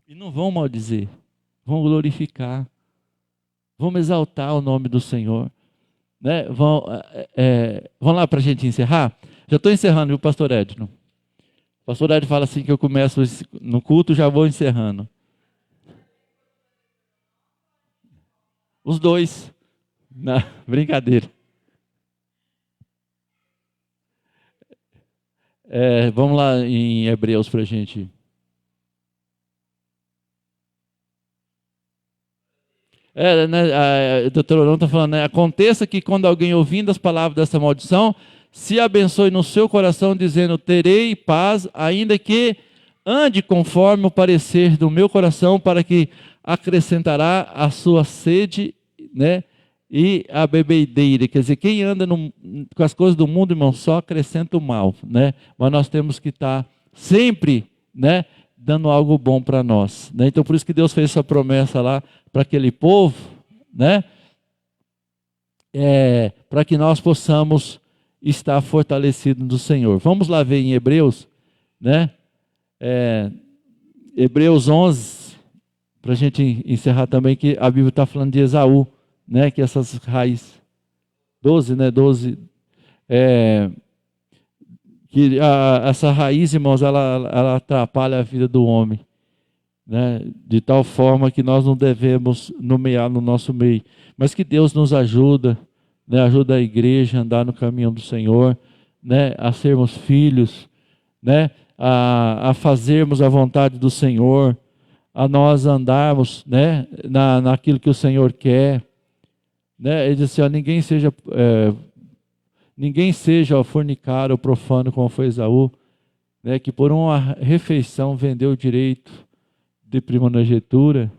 E não vão maldizer, vão glorificar, vão exaltar o nome do Senhor. Né? Vão lá para a gente encerrar? Já estou encerrando, viu, pastor Edno? O pastor Edno fala assim que eu começo no culto, já vou encerrando. Os dois. Não, brincadeira. Vamos lá em Hebreus para a gente. O doutor Orão está falando, né? Aconteça que quando alguém ouvindo as palavras dessa maldição, se abençoe no seu coração, dizendo: terei paz, ainda que ande conforme o parecer do meu coração, para que acrescentará a sua sede, né? E a bebedeira. Quer dizer, quem anda com as coisas do mundo, irmão, só acrescenta o mal, né? Mas nós temos que estar sempre, né, dando algo bom para nós, né? Então por isso que Deus fez essa promessa lá para aquele povo, né? Para que nós possamos estar fortalecidos do Senhor. Vamos lá ver em Hebreus, né? Hebreus 11, para a gente encerrar também, que a Bíblia está falando de Esaú, né? Que essas raízes, 12, né? 12, que essa raiz, irmãos, ela atrapalha a vida do homem, né? De tal forma que nós não devemos nomear no nosso meio, mas que Deus nos ajuda, né? Ajuda a igreja a andar no caminho do Senhor, né? A sermos filhos, né? A fazermos a vontade do Senhor, a nós andarmos, né? Naquilo que o Senhor quer, né? Ele diz assim: ó, ninguém seja fornicário ou profano como foi Esaú, né? Que por uma refeição vendeu o direito de primogenitura,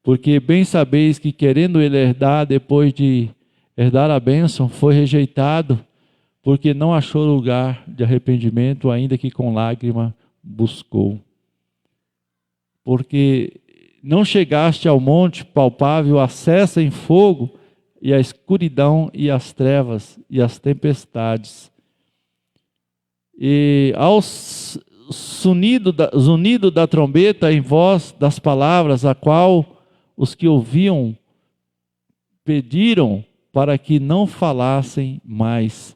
porque bem sabeis que querendo ele herdar, depois de herdar a bênção, foi rejeitado, porque não achou lugar de arrependimento, ainda que com lágrima buscou. Porque não chegaste ao monte palpável, a sarça em fogo, e a escuridão e as trevas e as tempestades. E ao zunido da trombeta em voz das palavras, a qual os que ouviam pediram para que não falassem mais,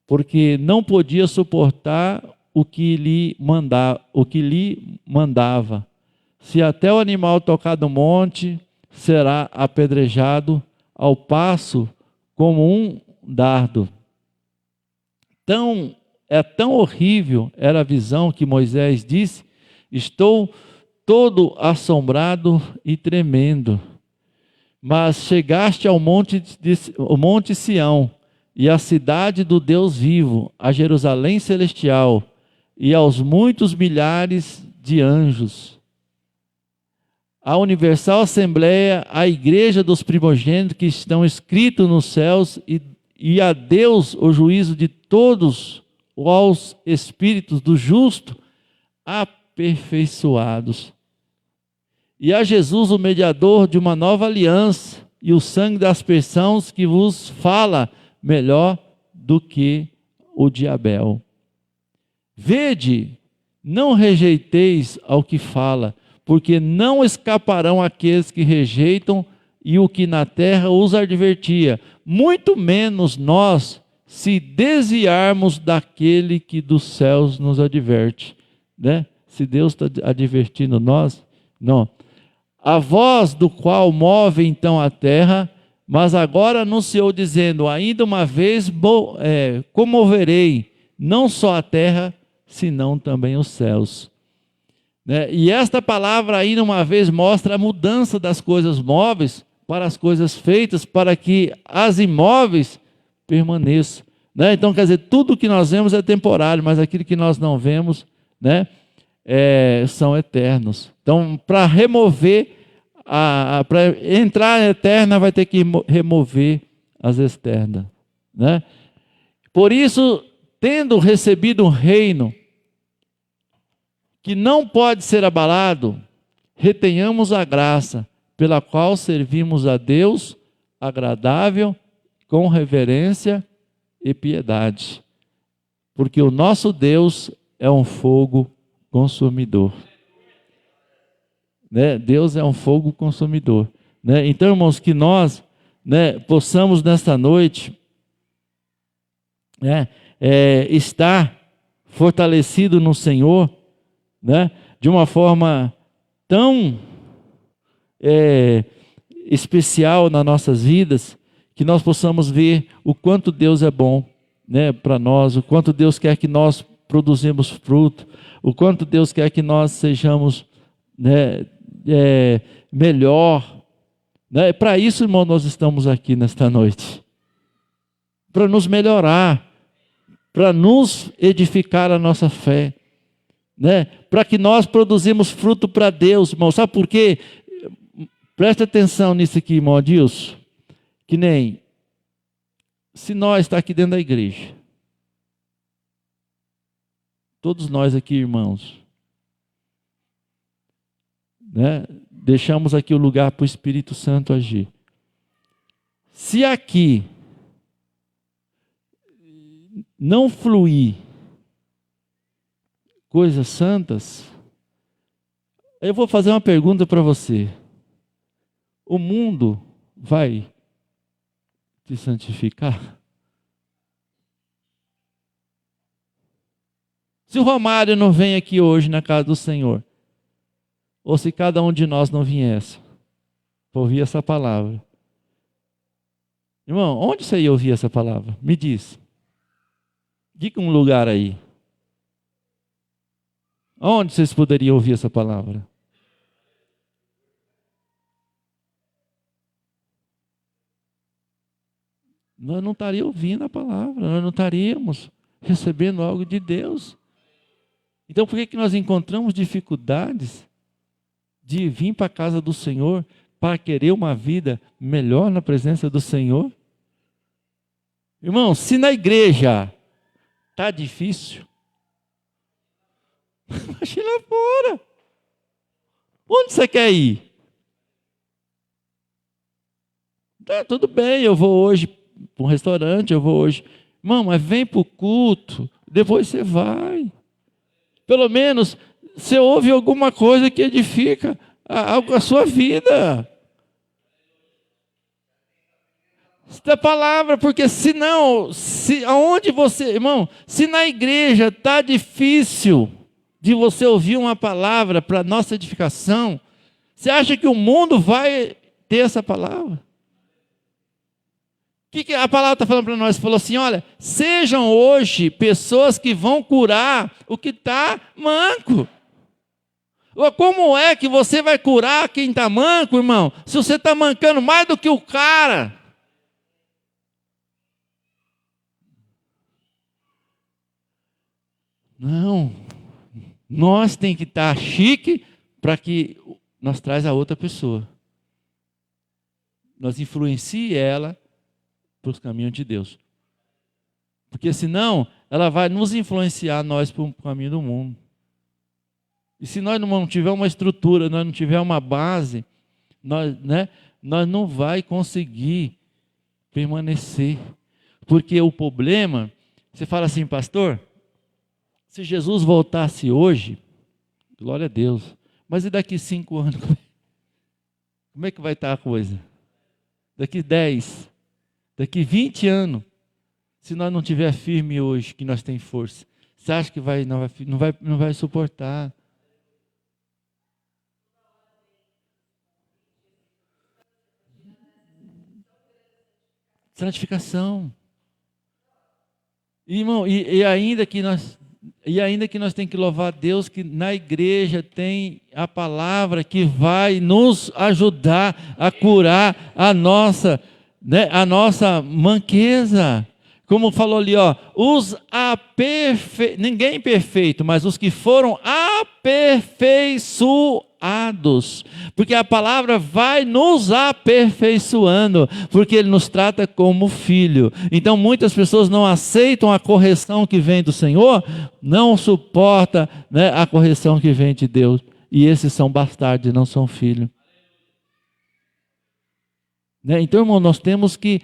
porque não podia suportar o que lhe mandava. Se até o animal tocar do monte, será apedrejado, ao passo como um dardo. Tão horrível era a visão que Moisés disse: estou todo assombrado e tremendo. Mas chegaste ao monte Sião, e à cidade do Deus vivo, a Jerusalém celestial, e aos muitos milhares de anjos, a universal assembleia, a igreja dos primogênitos que estão escritos nos céus, e a Deus o juízo de todos, aos espíritos do justo aperfeiçoados, e a Jesus, o mediador de uma nova aliança, e o sangue da aspersão que vos fala melhor do que o de Abel. Vede, não rejeiteis ao que fala, porque não escaparão aqueles que rejeitam, e o que na terra os advertia, muito menos nós, se desviarmos daquele que dos céus nos adverte. Né? Se Deus está advertindo nós, não. A voz do qual move então a terra, mas agora anunciou dizendo, ainda uma vez comoverei, não só a terra, senão também os céus. Né? E esta palavra ainda uma vez mostra a mudança das coisas móveis para as coisas feitas, para que as imóveis permaneçam. Né? Então, quer dizer, tudo que nós vemos é temporário, mas aquilo que nós não vemos, né, são eternos. Então, para remover, para entrar na eterna, vai ter que remover as externas. Né? Por isso, tendo recebido um reino que não pode ser abalado, retenhamos a graça pela qual servimos a Deus agradável, com reverência e piedade, porque o nosso Deus é um fogo consumidor. Né? Deus é um fogo consumidor. Né? Então, irmãos, que nós, né, possamos nesta noite, né, estar fortalecido no Senhor, né, de uma forma tão especial nas nossas vidas, que nós possamos ver o quanto Deus é bom, né, para nós, o quanto Deus quer que nós produzimos fruto, o quanto Deus quer que nós sejamos, né, melhor. Né? Para isso, irmão, nós estamos aqui nesta noite, para nos melhorar, para nos edificar a nossa fé, né? Para que nós produzimos fruto para Deus, irmão. Sabe por quê? Presta atenção nisso aqui, irmão Adilson. Que nem, se nós está aqui dentro da igreja, todos nós aqui, irmãos, né, deixamos aqui o lugar para o Espírito Santo agir. Se aqui não fluir coisas santas, eu vou fazer uma pergunta para você. O mundo vai te santificar? Se o Romário não vem aqui hoje na casa do Senhor, ou se cada um de nós não viesse para ouvir essa palavra, irmão, onde você ia ouvir essa palavra? Me diz. Diga um lugar aí. Onde vocês poderiam ouvir essa palavra? Nós não estaríamos ouvindo a palavra, nós não estaríamos recebendo algo de Deus. Então, por que nós encontramos dificuldades de vir para a casa do Senhor para querer uma vida melhor na presença do Senhor? Irmão, se na igreja está difícil, imagina lá fora. Onde você quer ir? Tá, tudo bem, eu vou hoje para um restaurante, eu vou hoje. Irmão, mas vem para o culto, depois você vai. Pelo menos você ouve alguma coisa que edifica a sua vida. Esta palavra, porque senão, aonde você, irmão, se na igreja está difícil de você ouvir uma palavra para nossa edificação, você acha que o mundo vai ter essa palavra? que a palavra está falando para nós? Falou assim, olha, sejam hoje pessoas que vão curar o que está manco. Como é que você vai curar quem está manco, irmão? Se você está mancando mais do que o cara. Não. Nós tem que estar chique para que nós traz a outra pessoa. Nós influencie ela para os caminhos de Deus. Porque senão ela vai nos influenciar nós para o caminho do mundo. E se nós não tiver uma estrutura, nós não tiver uma base, nós não vai conseguir permanecer. Porque o problema, você fala assim, pastor, se Jesus voltasse hoje, glória a Deus, mas e daqui 5 anos? Como é que vai estar a coisa? Daqui 10, daqui 20 anos, se nós não estiver firme hoje, que nós temos força, você acha que não vai suportar? Santificação. Irmão, e ainda que nós temos que louvar a Deus, que na igreja tem a palavra que vai nos ajudar a curar a nossa manqueza. Como falou ali, ó, ninguém é perfeito, mas os que foram aperfeiçoados, porque a palavra vai nos aperfeiçoando, porque Ele nos trata como filho. Então muitas pessoas não aceitam a correção que vem do Senhor, não suportam, a correção que vem de Deus, e esses são bastardos, não são filhos. Então, irmão, nós temos que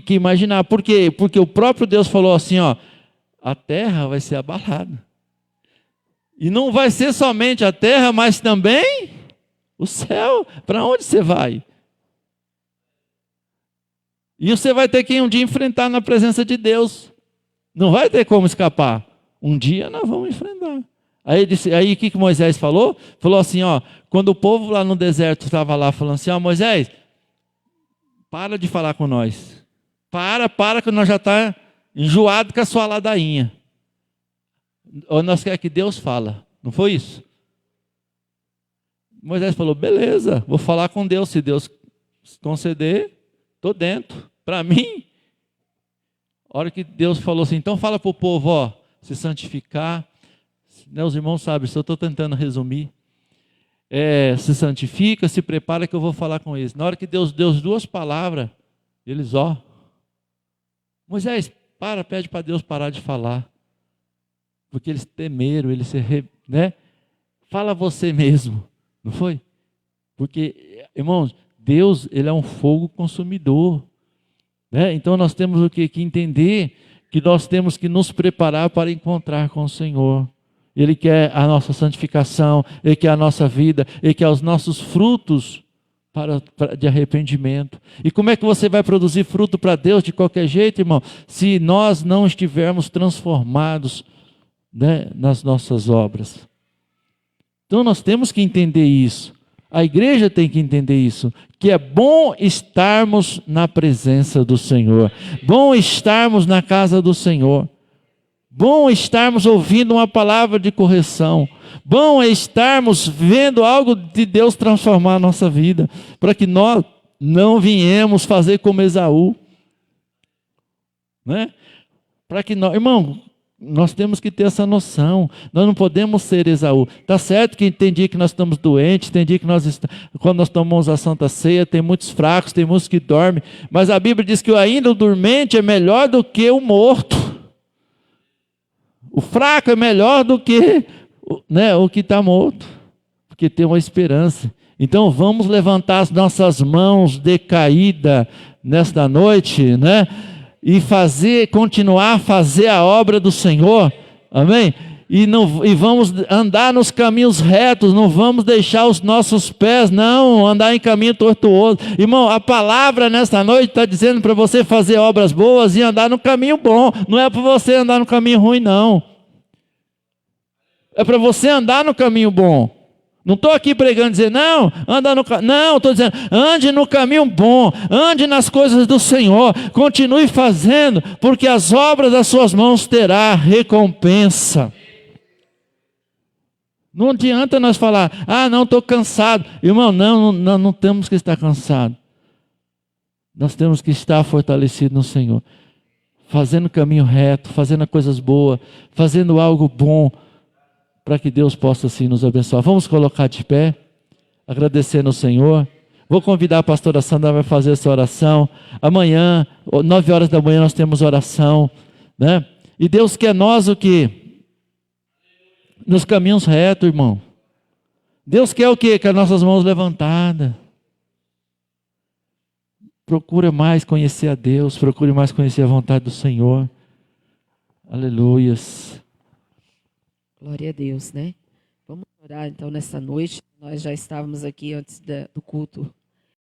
imaginar. Por quê? Porque o próprio Deus falou assim, ó, a terra vai ser abalada. E não vai ser somente a terra, mas também o céu. Para onde você vai? E você vai ter que um dia enfrentar na presença de Deus. Não vai ter como escapar. Um dia nós vamos enfrentar. Aí o que Moisés falou? Falou assim, ó, quando o povo lá no deserto estava lá falando assim, ó, Moisés, para de falar com nós. Para que nós já está enjoado com a sua ladainha. Ou nós queremos que Deus fala. Não foi isso? Moisés falou, beleza, vou falar com Deus. Se Deus conceder, estou dentro. Para mim, a hora que Deus falou assim, então fala para o povo, ó, se santificar. Os irmãos sabem, se eu estou tentando resumir. Se santifica, se prepara que eu vou falar com eles. Na hora que Deus deu 2 palavras, eles, ó, Moisés, pede para Deus parar de falar, porque eles temeram, fala você mesmo, não foi? Porque, irmãos, Deus, Ele é um fogo consumidor, então nós temos que entender que nós temos que nos preparar para encontrar com o Senhor. Ele quer a nossa santificação, Ele quer a nossa vida, Ele quer os nossos frutos de arrependimento. E como é que você vai produzir fruto para Deus de qualquer jeito, irmão? Se nós não estivermos transformados, nas nossas obras. Então nós temos que entender isso. A igreja tem que entender isso, que é bom estarmos na presença do Senhor, bom estarmos na casa do Senhor. Bom estarmos ouvindo uma palavra de correção. Bom é estarmos vendo algo de Deus transformar a nossa vida. Para que nós não viemos fazer como Esaú. Para que nós, irmão, nós temos que ter essa noção. Nós não podemos ser Esaú. Está certo que tem dia que nós estamos doentes, tem dia que quando nós tomamos a Santa Ceia, tem muitos fracos, tem muitos que dormem. Mas a Bíblia diz que ainda o dormente é melhor do que o morto. O fraco é melhor do que o que está morto, porque tem uma esperança. Então vamos levantar as nossas mãos decaídas nesta noite, e continuar a fazer a obra do Senhor, amém? E vamos andar nos caminhos retos, não vamos deixar os nossos pés, não, andar em caminho tortuoso. Irmão, a palavra nesta noite está dizendo para você fazer obras boas e andar no caminho bom, não é para você andar no caminho ruim, não. É para você andar no caminho bom. Não estou aqui pregando, dizendo, não, anda no caminho. Não, estou dizendo, ande no caminho bom, ande nas coisas do Senhor, continue fazendo, porque as obras das suas mãos terá recompensa. Não adianta nós falar, não, estou cansado. Irmão, não temos que estar cansados. Nós temos que estar fortalecidos no Senhor, fazendo o caminho reto, fazendo coisas boas, fazendo algo bom, para que Deus possa assim nos abençoar. Vamos colocar de pé, agradecendo ao Senhor. Vou convidar a pastora Sandra vai fazer essa oração. Amanhã, 9 horas da manhã, nós temos oração, né? E Deus quer nós o quê? Nos caminhos retos, irmão. Deus quer o quê? Com as nossas mãos levantadas. Procura mais conhecer a Deus, procure mais conhecer a vontade do Senhor. Aleluias. Glória a Deus, né? Vamos orar então nessa noite. Nós já estávamos aqui antes do culto